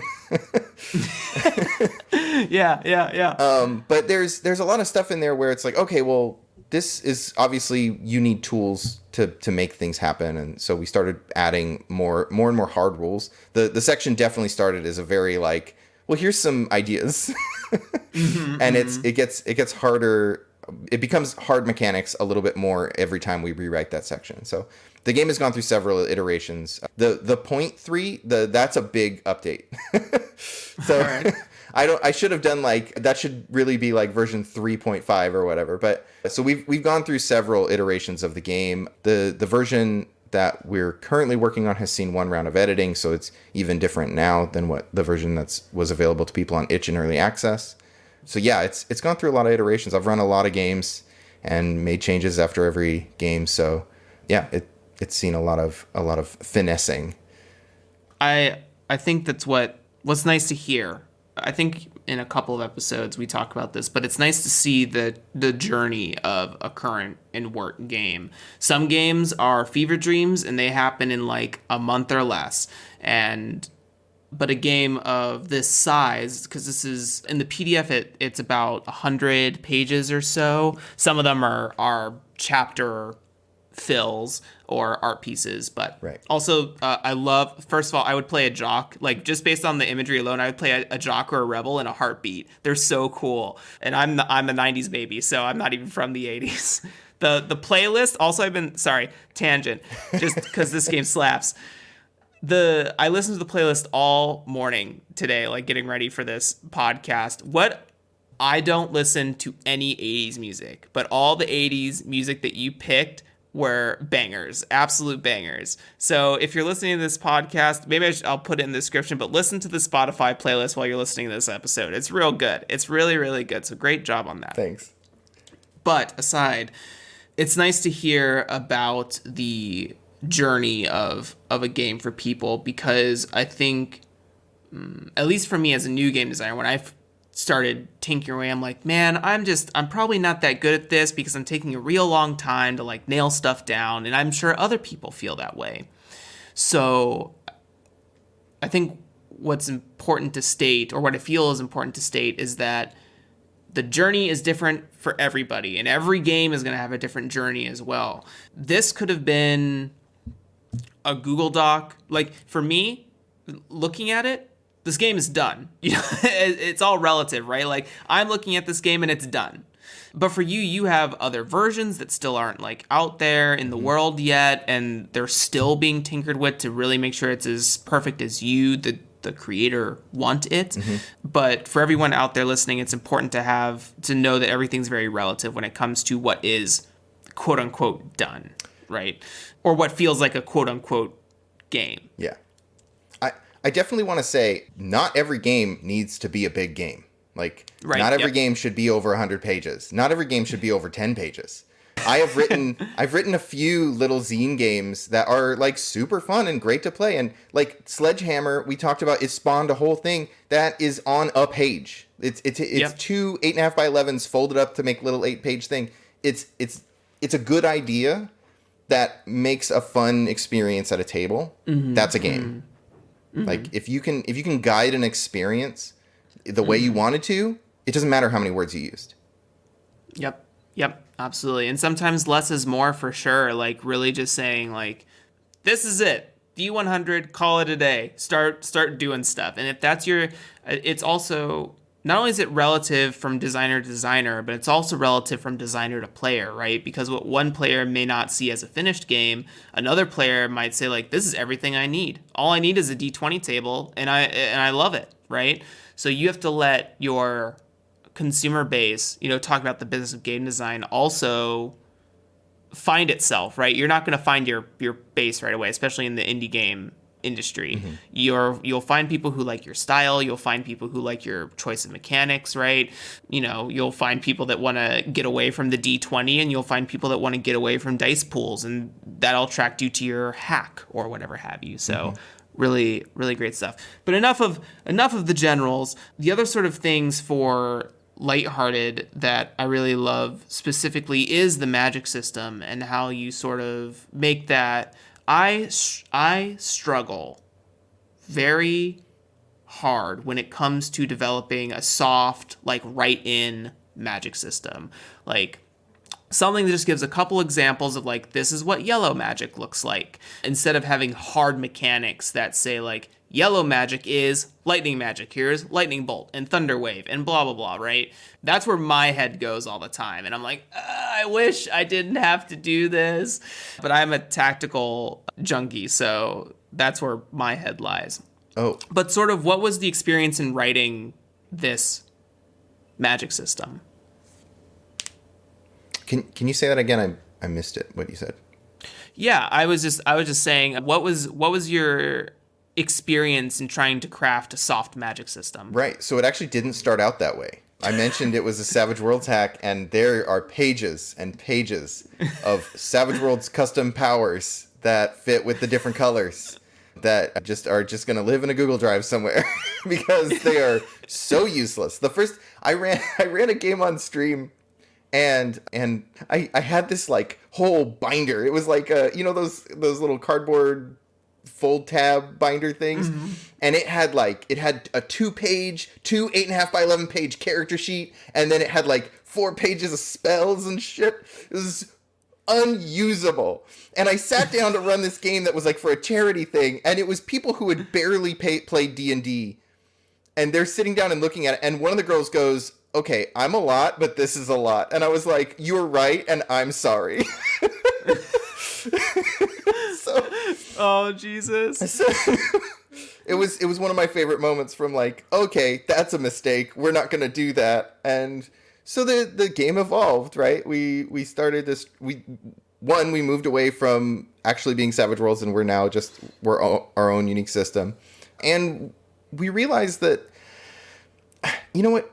Yeah. But there's a lot of stuff in there where it's like, okay, well, this is obviously, you need tools to make things happen, and so we started adding more and more hard rules. The section definitely started as a very like, well, here's some ideas, and it gets harder. It becomes hard mechanics a little bit more every time we rewrite that section. So the game has gone through several iterations. The point 3, that's a big update. So right. I should have done like, that should really be like version 3.5 or whatever. But so we've gone through several iterations of the game. The version that we're currently working on has seen one round of editing, so it's even different now than what the version was available to people on itch in early access. So yeah, it's gone through a lot of iterations. I've run a lot of games and made changes after every game. So yeah, it's seen a lot of finessing. I think that's what's nice to hear. I think in a couple of episodes we talk about this, but it's nice to see the journey of a current and work game. Some games are fever dreams and they happen in like a month or less. But a game of this size, because this is in the PDF, it's about 100 pages or so. Some of them are chapter fills or art pieces, but right. Also I love, first of all, I would play a jock, like just based on the imagery alone, I would play a jock or a rebel in a heartbeat. They're so cool, and I'm a 90s baby, so I'm not even from the 80s. The playlist also, tangent, just because this game slaps. I listened to the playlist all morning today, like getting ready for this podcast. I don't listen to any 80s music, but all the 80s music that you picked were bangers, absolute bangers. So if you're listening to this podcast, maybe I'll put it in the description, but listen to the Spotify playlist while you're listening to this episode. It's real good. It's really, really good. So great job on that. Thanks. But aside, it's nice to hear about the journey of a game for people, because I think, at least for me as a new game designer, when I started tinkering away, I'm like, man, I'm probably not that good at this because I'm taking a real long time to like nail stuff down, and I'm sure other people feel that way. So I think what's important to state, or what I feel is important to state, is that the journey is different for everybody, and every game is going to have a different journey as well. This could have been a Google Doc. Like, for me, looking at it, this game is done. You know, it's all relative, right? Like, I'm looking at this game and it's done. But for you, you have other versions that still aren't like out there in the world yet, and they're still being tinkered with to really make sure it's as perfect as you, the creator, want it. But for everyone out there listening, it's important to know that everything's very relative when it comes to what is quote unquote done, right? Or what feels like a quote unquote game. Yeah. I definitely want to say not every game needs to be a big game. Like, right, not every game should be over 100 pages. Not every game should be over 10 pages. I've written a few little zine games that are like super fun and great to play. And like Sledgehammer, we talked about, it spawned a whole thing that is on a page. It's two 8.5 by 11s folded up to make little 8-page thing. It's a good idea that makes a fun experience at a table. That's a game. Like, if you can guide an experience the way you wanted to, it doesn't matter how many words you used. Yep, absolutely. And sometimes less is more, for sure. Like, really just saying, like, this is it. D100, call it a day. Start doing stuff. And if that's it's also, not only is it relative from designer to designer, but it's also relative from designer to player, right? Because what one player may not see as a finished game, another player might say, like, this is everything I need. All I need is a D20 table, and I love it, right? So you have to let your consumer base, talk about the business of game design, also find itself, right? You're not going to find your base right away, especially in the indie game industry. You'll find people who like your style. You'll find people who like your choice of mechanics, right? You'll find people that want to get away from the D20, and you'll find people that want to get away from dice pools, and that'll attract you to your hack or whatever have you. So really, really great stuff. But enough of the generals. The other sort of things for Lighthearted that I really love specifically is the magic system and how you sort of make that. I struggle very hard when it comes to developing a soft, like, write-in magic system. Like, something that just gives a couple examples of like, this is what yellow magic looks like, instead of having hard mechanics that say like, yellow magic is lightning magic, here's lightning bolt and thunder wave and blah blah blah, right? That's where my head goes all the time, and I'm like, I wish I didn't have to do this, but I'm a tactical junkie, so that's where my head lies. Oh, But sort of, what was the experience in writing this magic system? Can you say that again? I missed it. What you said. Yeah, I was just saying, what was your experience in trying to craft a soft magic system? Right. So it actually didn't start out that way. I mentioned it was a Savage Worlds hack, and there are pages and pages of Savage Worlds custom powers that fit with the different colors that are just going to live in a Google Drive somewhere because they are so useless. The first I ran a game on stream. And I had this like whole binder. It was like those little cardboard fold tab binder things, mm-hmm. And it had a 2-page, 8.5 by 11 page character sheet, and then it had like 4 pages of spells and shit. It was unusable. And I sat down to run this game that was like for a charity thing, and it was people who had barely played D&D, and they're sitting down and looking at it, and one of the girls goes, "Okay, I'm a lot, but this is a lot." And I was like, "You were right, and I'm sorry." Oh, Jesus. So, it was one of my favorite moments from like, okay, that's a mistake. We're not going to do that. And so the game evolved, right? We started this. We moved away from actually being Savage Worlds, and we're our own unique system. And we realized that, you know what?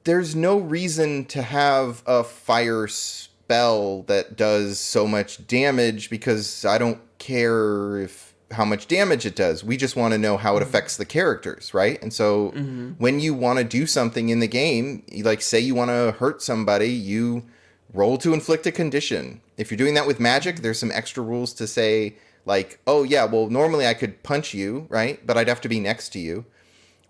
There's no reason to have a fire spell that does so much damage, because I don't care how much damage it does. We just want to know how it affects the characters, right? And so when you want to do something in the game, like say you want to hurt somebody, you roll to inflict a condition. If you're doing that with magic, there's some extra rules to say like, oh yeah, well normally I could punch you, right? But I'd have to be next to you.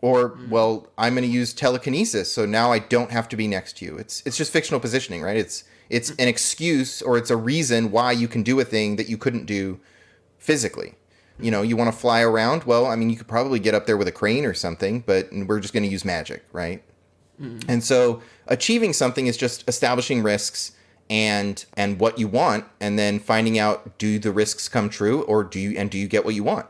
Or, well, I'm going to use telekinesis, so now I don't have to be next to you. It's just fictional positioning, right? It's an excuse, or it's a reason why you can do a thing that you couldn't do physically. You know, you want to fly around? Well, I mean, you could probably get up there with a crane or something, but we're just going to use magic, right? And so achieving something is just establishing risks and what you want, and then finding out, do the risks come true, or do you get what you want?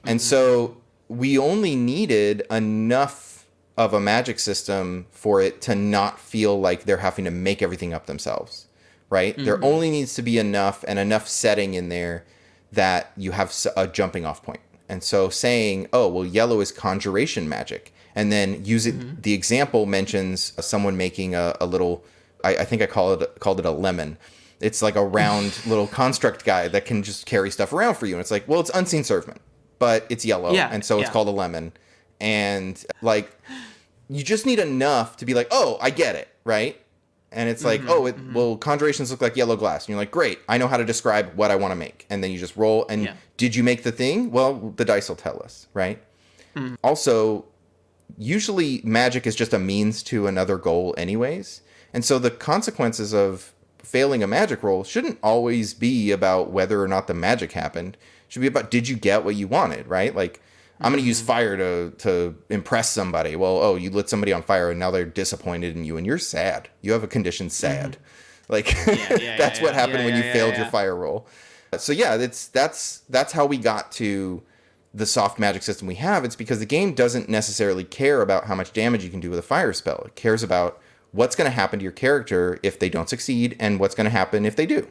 And so we only needed enough of a magic system for it to not feel like they're having to make everything up themselves, right? There only needs to be enough setting in there that you have a jumping off point. And so saying, oh, well, yellow is conjuration magic, and then use it. The example mentions someone making a little, I think I called it a lemon. It's like a round little construct guy that can just carry stuff around for you. And it's like, well, it's unseen servant, but it's yellow, and so it's called a lemon. And like, you just need enough to be like, oh, I get it, right? And it's like, well, conjurations look like yellow glass. And you're like, great, I know how to describe what I want to make. And then you just roll, and did you make the thing? Well, the dice will tell us, right? Also, usually magic is just a means to another goal anyways. And so the consequences of failing a magic roll shouldn't always be about whether or not the magic happened. Should be about, did you get what you wanted, right? Like, I'm going to use fire to impress somebody. Well, oh, you lit somebody on fire and now they're disappointed in you and you're sad. You have a condition sad. Like, that's what happened when you failed your fire roll. So yeah, that's how we got to the soft magic system we have. It's because the game doesn't necessarily care about how much damage you can do with a fire spell. It cares about what's going to happen to your character if they don't succeed, and what's going to happen if they do.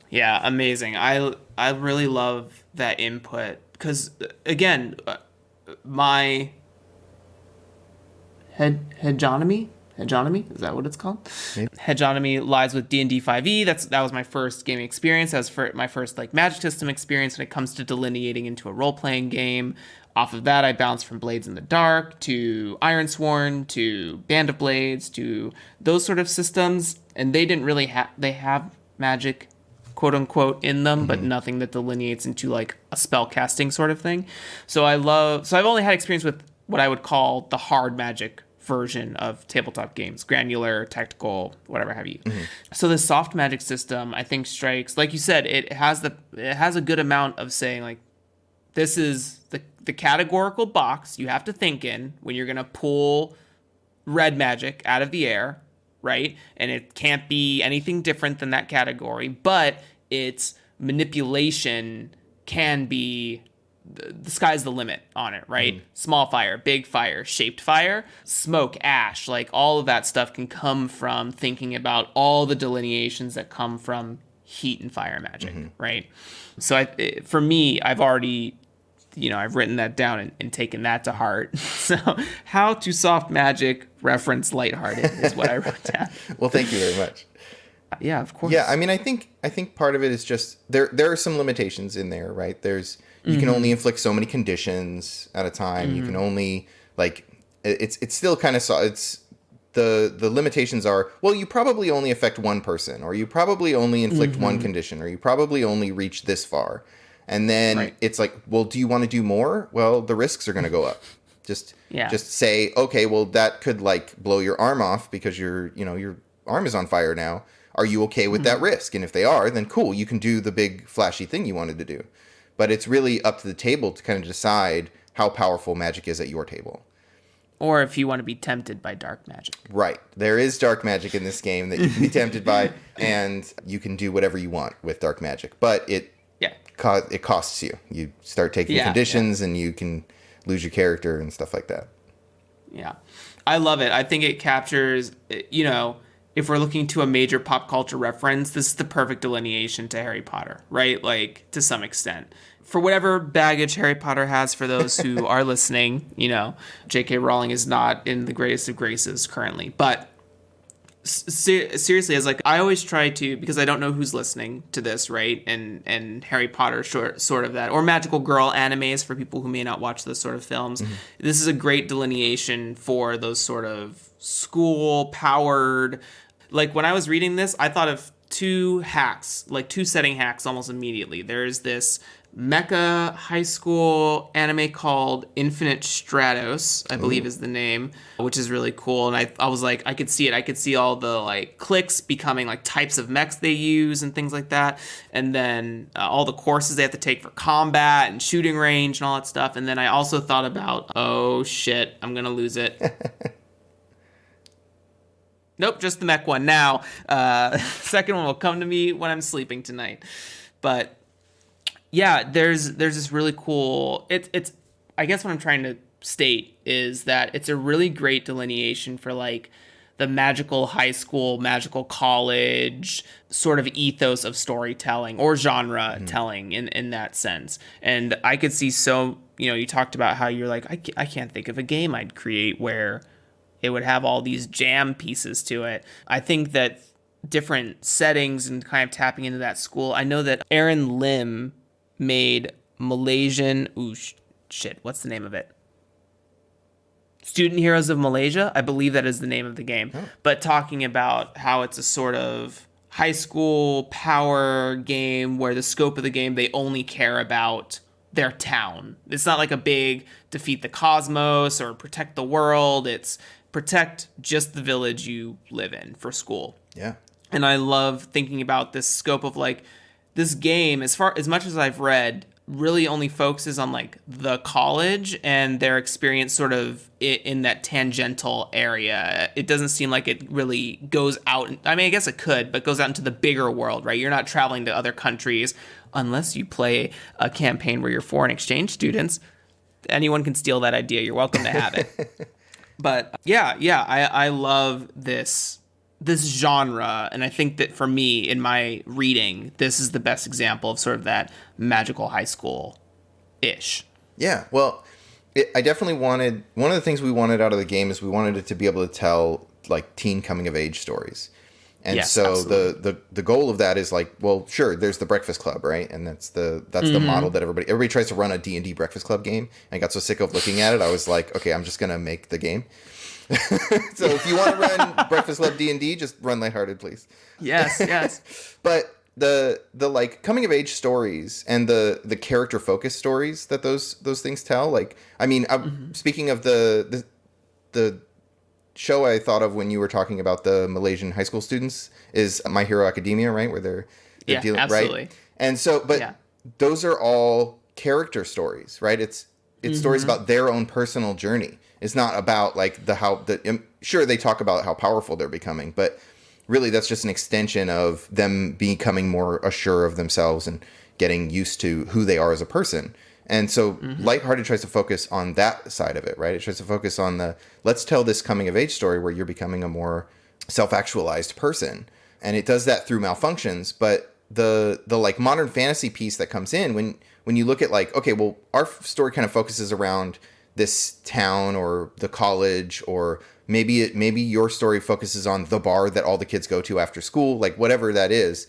Yeah, amazing. I really love that input, because again, my hegemony, is that what it's called? Maybe. Hegemony lies with D&D 5e. That was my first gaming experience. That was my first like magic system experience when it comes to delineating into a role-playing game. Off of that, I bounced from Blades in the Dark to Ironsworn to Band of Blades to those sort of systems, and they didn't really they have magic, quote unquote, in them, but nothing that delineates into like a spell casting sort of thing. So I've only had experience with what I would call the hard magic version of tabletop games, granular, tactical, whatever have you. So the soft magic system, I think, strikes, like you said, it has a good amount of saying, like, this is the categorical box you have to think in when you're going to pull red magic out of the air, right? And it can't be anything different than that category, but its manipulation can be, the sky's the limit on it, right? Small fire, big fire, shaped fire, smoke, ash, like all of that stuff can come from thinking about all the delineations that come from heat and fire magic, right? So for me, I've already, I've written that down and taken that to heart. So how to soft magic reference Lighthearted is what I wrote down. Well, thank you very much. Yeah, of course. Yeah, I mean, I think part of it is just there are some limitations in there, right? You can only inflict so many conditions at a time. You can only, like, it's still kind of, it's the limitations are, well, you probably only affect one person, or you probably only inflict one condition, or you probably only reach this far. And then it's like, well, do you want to do more? Well, the risks are going to go up. Just say, okay, well, that could, like, blow your arm off because your arm is on fire now. Are you okay with that risk? And if they are, then cool, you can do the big flashy thing you wanted to do. But it's really up to the table to kind of decide how powerful magic is at your table. Or if you want to be tempted by dark magic. Right. There is dark magic in this game that you can be tempted by, and you can do whatever you want with dark magic. But it costs you. You start taking conditions, and you can lose your character and stuff like that. Yeah. I love it. I think it captures, if we're looking to a major pop culture reference, this is the perfect delineation to Harry Potter, right? Like, to some extent. For whatever baggage Harry Potter has, for those who are listening, J.K. Rowling is not in the greatest of graces currently. But seriously, I always try to, because I don't know who's listening to this, right? And Harry Potter, sort of that, or magical girl animes for people who may not watch those sort of films. This is a great delineation for those sort of school-powered. Like, when I was reading this, I thought of two setting hacks almost immediately. There's this mecha high school anime called Infinite Stratos, I believe is the name, which is really cool. And I was like, I could see it. I could see all the, like, cliques becoming, like, types of mechs they use and things like that. And then all the courses they have to take for combat and shooting range and all that stuff. And then I also thought about, oh shit, I'm going to lose it. Nope, just the mech one now. Second one will come to me when I'm sleeping tonight. But yeah, there's this really cool. It's I guess what I'm trying to state is that it's a really great delineation for, like, the magical high school, magical college sort of ethos of storytelling or genre telling in that sense. And I could see you talked about how you're like, I can't think of a game I'd create where it would have all these jam pieces to it. I think that different settings and kind of tapping into that school. I know that Aaron Lim made Malaysian... what's the name of it? Student Heroes of Malaysia? I believe that is the name of the game. Oh. But talking about how it's a sort of high school power game where the scope of the game, they only care about their town. It's not like a big defeat the cosmos or protect the world. It's protect just the village you live in for school. Yeah. And I love thinking about this scope of, like, this game, as much as I've read, really only focuses on, like, the college and their experience sort of in that tangential area. It doesn't seem like it really goes out. I mean, I guess it could, but goes out into the bigger world, right? You're not traveling to other countries unless you play a campaign where you're foreign exchange students. Anyone can steal that idea. You're welcome to have it. But I love this genre, and I think that for me, in my reading, this is the best example of sort of that magical high school-ish. Yeah, well, I definitely wanted... One of the things we wanted out of the game is we wanted it to be able to tell, like, teen coming-of-age stories. And yes, so the goal of that is, like, well, sure, there's the Breakfast Club, right? And that's the model that everybody tries to run a D&D Breakfast Club game. And I got so sick of looking at it, I was like, okay, I'm just going to make the game. So if you want to run Breakfast Club D&D, just run Lighthearted, please. Yes. But the like coming of age stories and the character focused stories that those things tell, like, I mean, speaking of the show I thought of when you were talking about the Malaysian high school students is My Hero Academia, right? Where they're dealing, absolutely. right? And so, but those are all character stories, right? It's stories about their own personal journey. It's not about like sure, they talk about how powerful they're becoming, but really that's just an extension of them becoming more assured of themselves and getting used to who they are as a person. And so Lighthearted tries to focus on that side of it, right? It tries to focus on let's tell this coming of age story where you're becoming a more self-actualized person. And it does that through malfunctions, but the like modern fantasy piece that comes in when you look at like, okay, well, our story kind of focuses around this town or the college, or maybe your story focuses on the bar that all the kids go to after school, like whatever that is.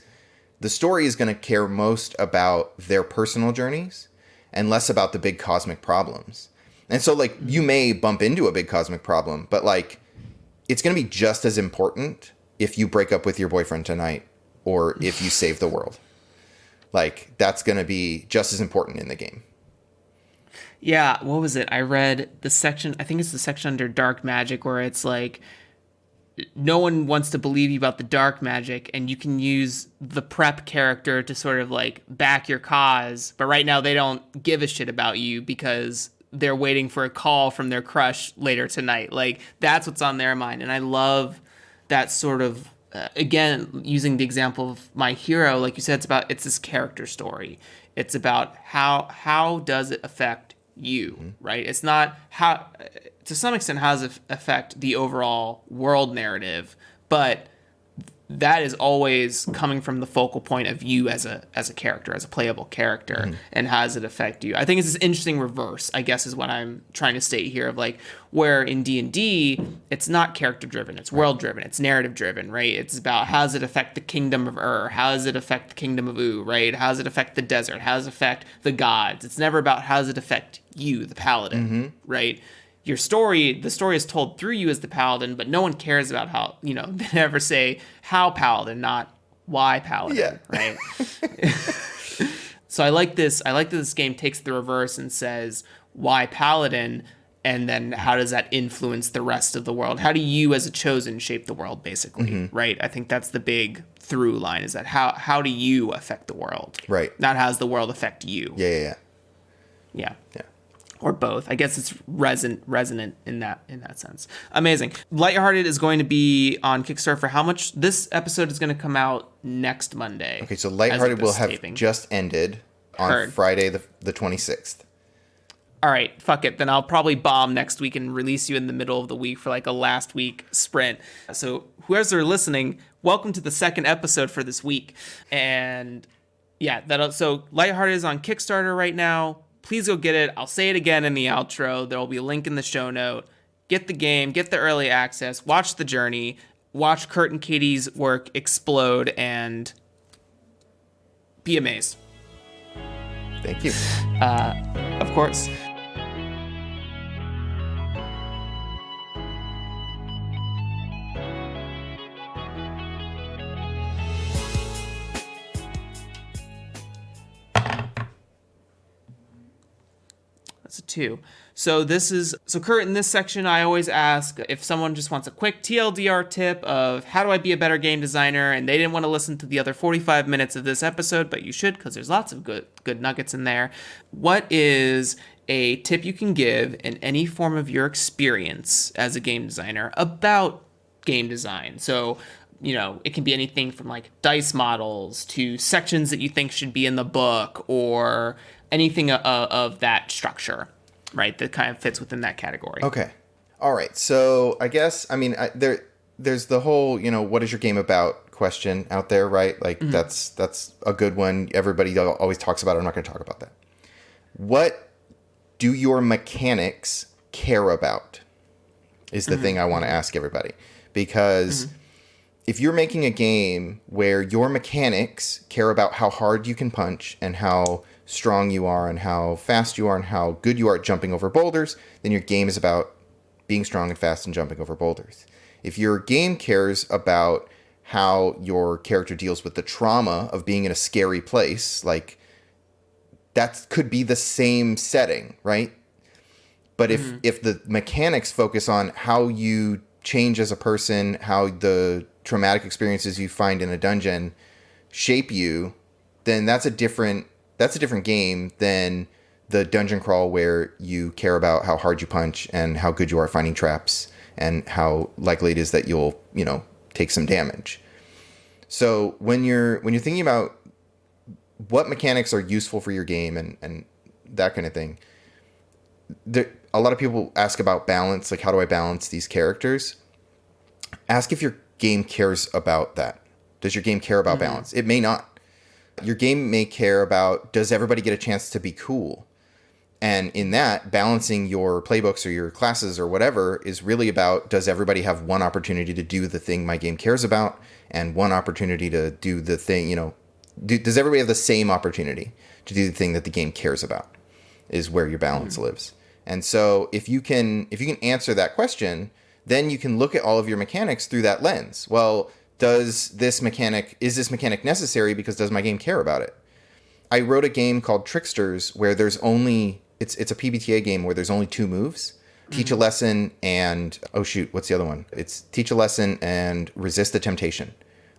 The story is going to care most about their personal journeys and less about the big cosmic problems. And so like you may bump into a big cosmic problem, but like it's going to be just as important if you break up with your boyfriend tonight or if you save the world. Like that's going to be just as important in the game. Yeah, what was it? I read the section, I think it's the section under dark magic, where it's like no one wants to believe you about the dark magic, and you can use the prep character to sort of like back your cause, but right now they don't give a shit about you because they're waiting for a call from their crush later tonight. Like that's what's on their mind. And I love that sort of again, using the example of My Hero, like you said, it's this character story. It's about how does it affect you, right? It's not how, to some extent, how does it affect the overall world narrative, but that is always coming from the focal point of you as a character, as a playable character, and how does it affect you? I think it's this interesting reverse, I guess, is what I'm trying to state here, of like where in D&D it's not character driven, it's world driven, it's narrative driven, right? It's about how does it affect the kingdom of Ur, how does it affect the kingdom of U, right? How does it affect the desert, how does it affect the gods? It's never about how does it affect you, the paladin, right? The story is told through you as the paladin, but no one cares about how, they never say how paladin, not why paladin, right? So I like this. I like that this game takes the reverse and says why paladin, and then how does that influence the rest of the world? How do you as a chosen shape the world, basically, right? I think that's the big through line, is that how do you affect the world? Right. Not how does the world affect you? Yeah. Or both. I guess it's resonant in that sense. Amazing. Lighthearted is going to be on Kickstarter for how much? This episode is going to come out next Monday. Okay, so Lighthearted will have just ended on Friday the 26th. All right, fuck it. Then I'll probably bomb next week and release you in the middle of the week for like a last week sprint. So whoever's listening, welcome to the second episode for this week. And yeah, so Lighthearted is on Kickstarter right now. Please go get it. I'll say it again in the outro. There will be a link in the show note. Get the game, get the early access, watch the journey, watch Kurt and Katie's work explode, and be amazed. Thank you. Of course. That's a 2. So Kurt, in this section, I always ask if someone just wants a quick TLDR tip of how do I be a better game designer, and they didn't want to listen to the other 45 minutes of this episode, but you should, because there's lots of good nuggets in there. What is a tip you can give in any form of your experience as a game designer about game design? So, it can be anything from like dice models to sections that you think should be in the book, or anything of that structure, right, that kind of fits within that category. Okay. All right. So I guess, there's the whole, what is your game about question out there, right? Like that's a good one. Everybody always talks about it. I'm not going to talk about that. What do your mechanics care about is the thing I want to ask everybody. Because if you're making a game where your mechanics care about how hard you can punch and how strong you are and how fast you are and how good you are at jumping over boulders, then your game is about being strong and fast and jumping over boulders. If your game cares about how your character deals with the trauma of being in a scary place, like that could be the same setting, right? But if the mechanics focus on how you change as a person, how the traumatic experiences you find in a dungeon shape you, then that's a different game than the dungeon crawl where you care about how hard you punch and how good you are at finding traps and how likely it is that you'll, take some damage. So when you're thinking about what mechanics are useful for your game and that kind of thing, a lot of people ask about balance, like how do I balance these characters? Ask if your game cares about that. Does your game care about balance? It may not. Your game may care about, does everybody get a chance to be cool? And in that, balancing your playbooks or your classes or whatever is really about, does everybody have one opportunity to do the thing my game cares about and one opportunity to do the thing, does everybody have the same opportunity to do the thing that the game cares about is where your balance lives. And so if you can answer that question, then you can look at all of your mechanics through that lens. Well, is this mechanic necessary because does my game care about it? I wrote a game called Tricksters where there's only, it's a PBTA game where there's only 2 moves. Teach a lesson and, what's the other one? It's teach a lesson and resist the temptation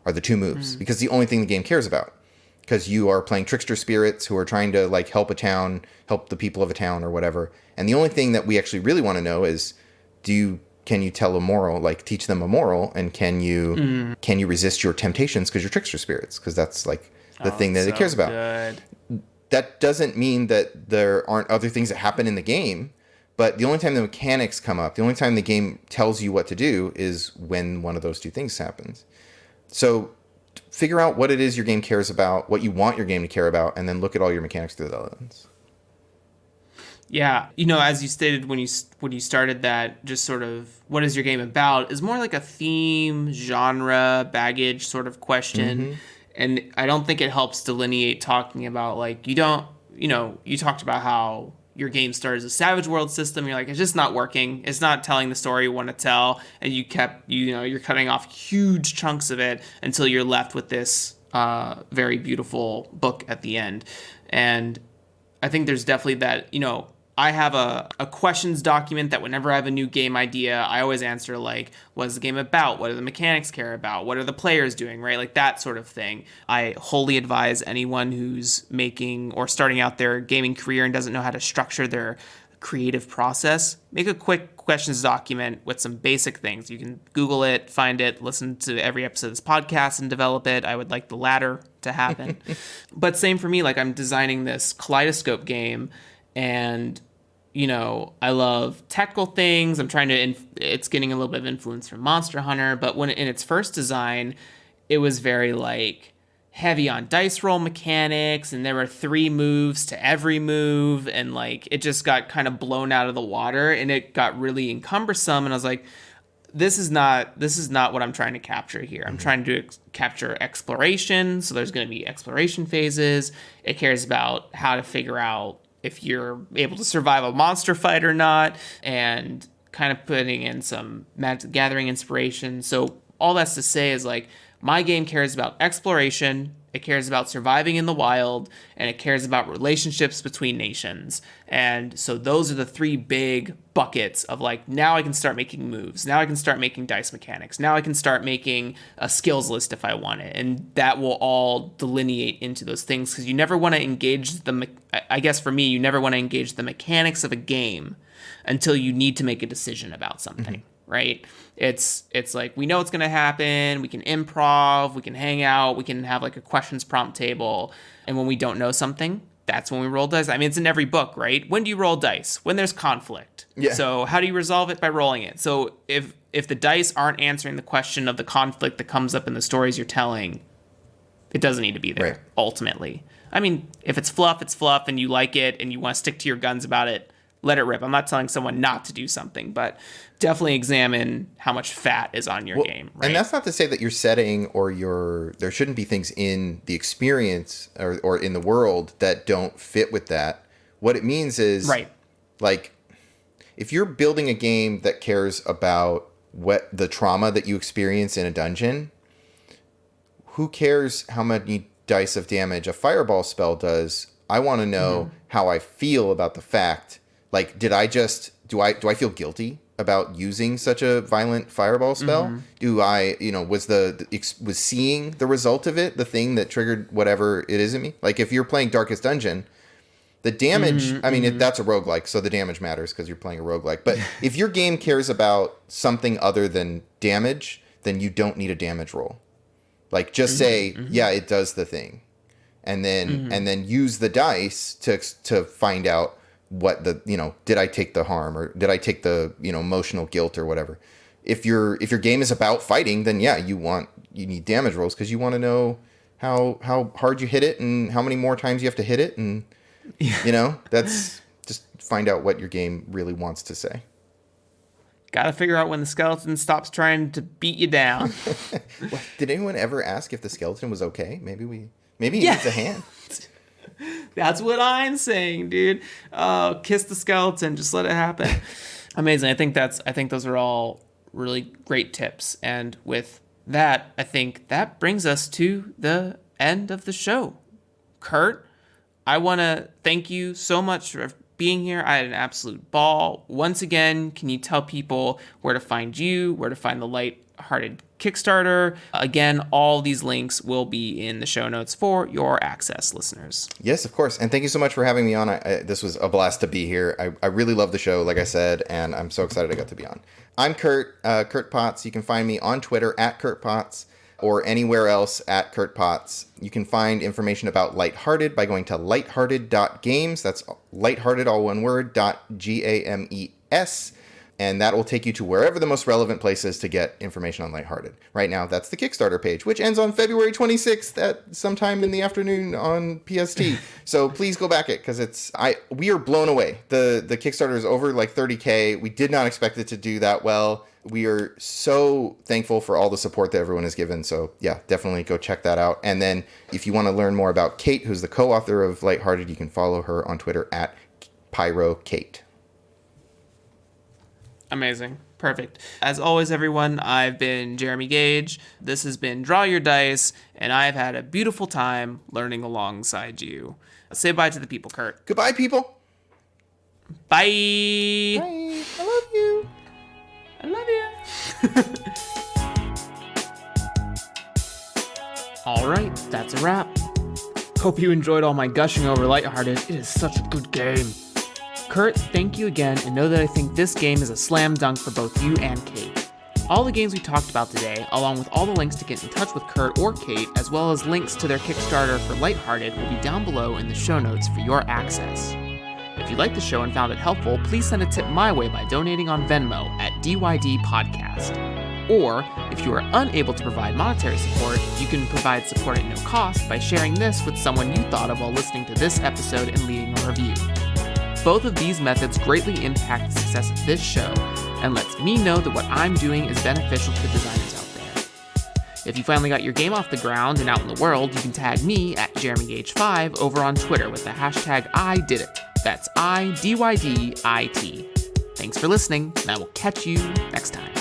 are the 2 moves because the only thing the game cares about. Because you are playing trickster spirits who are trying to like help the people of a town or whatever. And the only thing that we actually really want to know is, can you tell a moral, like teach them a moral, and can you resist your temptations because you're trickster spirits? Because that's like the thing that it cares about. Good. That doesn't mean that there aren't other things that happen in the game, but the only time the mechanics come up, the only time the game tells you what to do is when one of those 2 things happens. So figure out what it is your game cares about, what you want your game to care about, and then look at all your mechanics through that lens. Yeah, as you stated when you started that, just sort of what is your game about is more like a theme, genre, baggage sort of question. And I don't think it helps delineate talking about like you talked about how your game started as a Savage World system. You're like, it's just not working. It's not telling the story you want to tell. And you're cutting off huge chunks of it until you're left with this very beautiful book at the end. And I think there's definitely that, I have a questions document that whenever I have a new game idea, I always answer like, what is the game about? What do the mechanics care about? What are the players doing, right? Like that sort of thing. I wholly advise anyone who's making or starting out their gaming career and doesn't know how to structure their creative process, make a quick questions document with some basic things. You can Google it, find it, listen to every episode of this podcast and develop it. I would like the latter to happen. But same for me, like I'm designing this kaleidoscope game and I love technical things. I'm trying to, it's getting a little bit of influence from Monster Hunter, but when in its first design, it was very like heavy on dice roll mechanics, and there were 3 moves to every move, and like it just got kind of blown out of the water, and it got really cumbersome. And I was like, this is not what I'm trying to capture here. I'm trying to capture exploration. So there's going to be exploration phases. It cares about how to figure out if you're able to survive a monster fight or not, and kind of putting in some Magic the Gathering inspiration. So all that's to say is like my game cares about exploration, it cares about surviving in the wild, and it cares about relationships between nations. And so those are the 3 big buckets of like, now I can start making moves. Now I can start making dice mechanics. Now I can start making a skills list if I want it. And that will all delineate into those things, because you never want to engage I guess for me, you never want to engage the mechanics of a game until you need to make a decision about something. Right? It's like, we know what's going to happen. We can improv, we can hang out, we can have like a questions prompt table. And when we don't know something, that's when we roll dice. I mean, it's in every book, right? When do you roll dice? When there's conflict. Yeah. So how do you resolve it? By rolling it. So if the dice aren't answering the question of the conflict that comes up in the stories you're telling, it doesn't need to be there, right, ultimately. I mean, if it's fluff, and you like it and you want to stick to your guns about it, let it rip. I'm not telling someone not to do something, but definitely examine how much fat is on your game. Right? And that's not to say that your setting or there shouldn't be things in the experience or in the world that don't fit with that. What it means is, right, like, if you're building a game that cares about what the trauma that you experience in a dungeon, who cares how many dice of damage a fireball spell does? I want to know how I feel about the fact. Like, do I feel guilty about using such a violent fireball spell? Do I, was seeing the result of it, the thing that triggered whatever it is in me? Like if you're playing Darkest Dungeon, the damage, that's a roguelike, so the damage matters because you're playing a roguelike. But if your game cares about something other than damage, then you don't need a damage roll. Like just say, yeah, it does the thing. And then use the dice to find out what did I take the harm or did I take the, emotional guilt or whatever. If your game is about fighting, then yeah, you need damage rolls because you want to know how hard you hit it and how many more times you have to hit it. And, that's just find out what your game really wants to say. Gotta figure out when the skeleton stops trying to beat you down. Well, did anyone ever ask if the skeleton was okay? Maybe he needs a hand. That's what I'm saying, dude. Kiss the skeleton, just let it happen. Amazing. I think those are all really great tips. And with that, I think that brings us to the end of the show. Kurt, I want to thank you so much for being here. I had an absolute ball. Once again, can you tell people where to find you, where to find the Lighthearted Kickstarter? Again, all these links will be in the show notes for your access, listeners. Yes, of course. And thank you so much for having me on. This was a blast to be here. I really love the show, like I said, and I'm so excited I got to be on. I'm Kurt, Kurt Potts. You can find me on Twitter at Kurt Potts or anywhere else at Kurt Potts. You can find information about Lighthearted by going to lighthearted.games. That's lighthearted, all one word, .games. And that will take you to wherever the most relevant place is to get information on Lighthearted. Right now, that's the Kickstarter page, which ends on February 26th at sometime in the afternoon on PST. So please go back it, because we are blown away. The Kickstarter is over like 30K. We did not expect it to do that well. We are so thankful for all the support that everyone has given. So yeah, definitely go check that out. And then if you want to learn more about Kate, who's the co-author of Lighthearted, you can follow her on Twitter at PyroKate. Amazing. Perfect. As always, everyone, I've been Jeremy Gage. This has been Draw Your Dice, and I've had a beautiful time learning alongside you. Say bye to the people, Kurt. Goodbye, people. Bye. Bye. I love you. I love you. All right, that's a wrap. Hope you enjoyed all my gushing over Lighthearted. It is such a good game. Kurt, thank you again, and know that I think this game is a slam dunk for both you and Kate. All the games we talked about today, along with all the links to get in touch with Kurt or Kate, as well as links to their Kickstarter for Lighthearted, will be down below in the show notes for your access. If you liked the show and found it helpful, please send a tip my way by donating on Venmo at DYD Podcast. Or, if you are unable to provide monetary support, you can provide support at no cost by sharing this with someone you thought of while listening to this episode and leaving a review. Both of these methods greatly impact the success of this show and lets me know that what I'm doing is beneficial to the designers out there. If you finally got your game off the ground and out in the world, you can tag me at JeremyGage5 over on Twitter with the hashtag #IDidIt. That's IDYDIT. Thanks for listening, and I will catch you next time.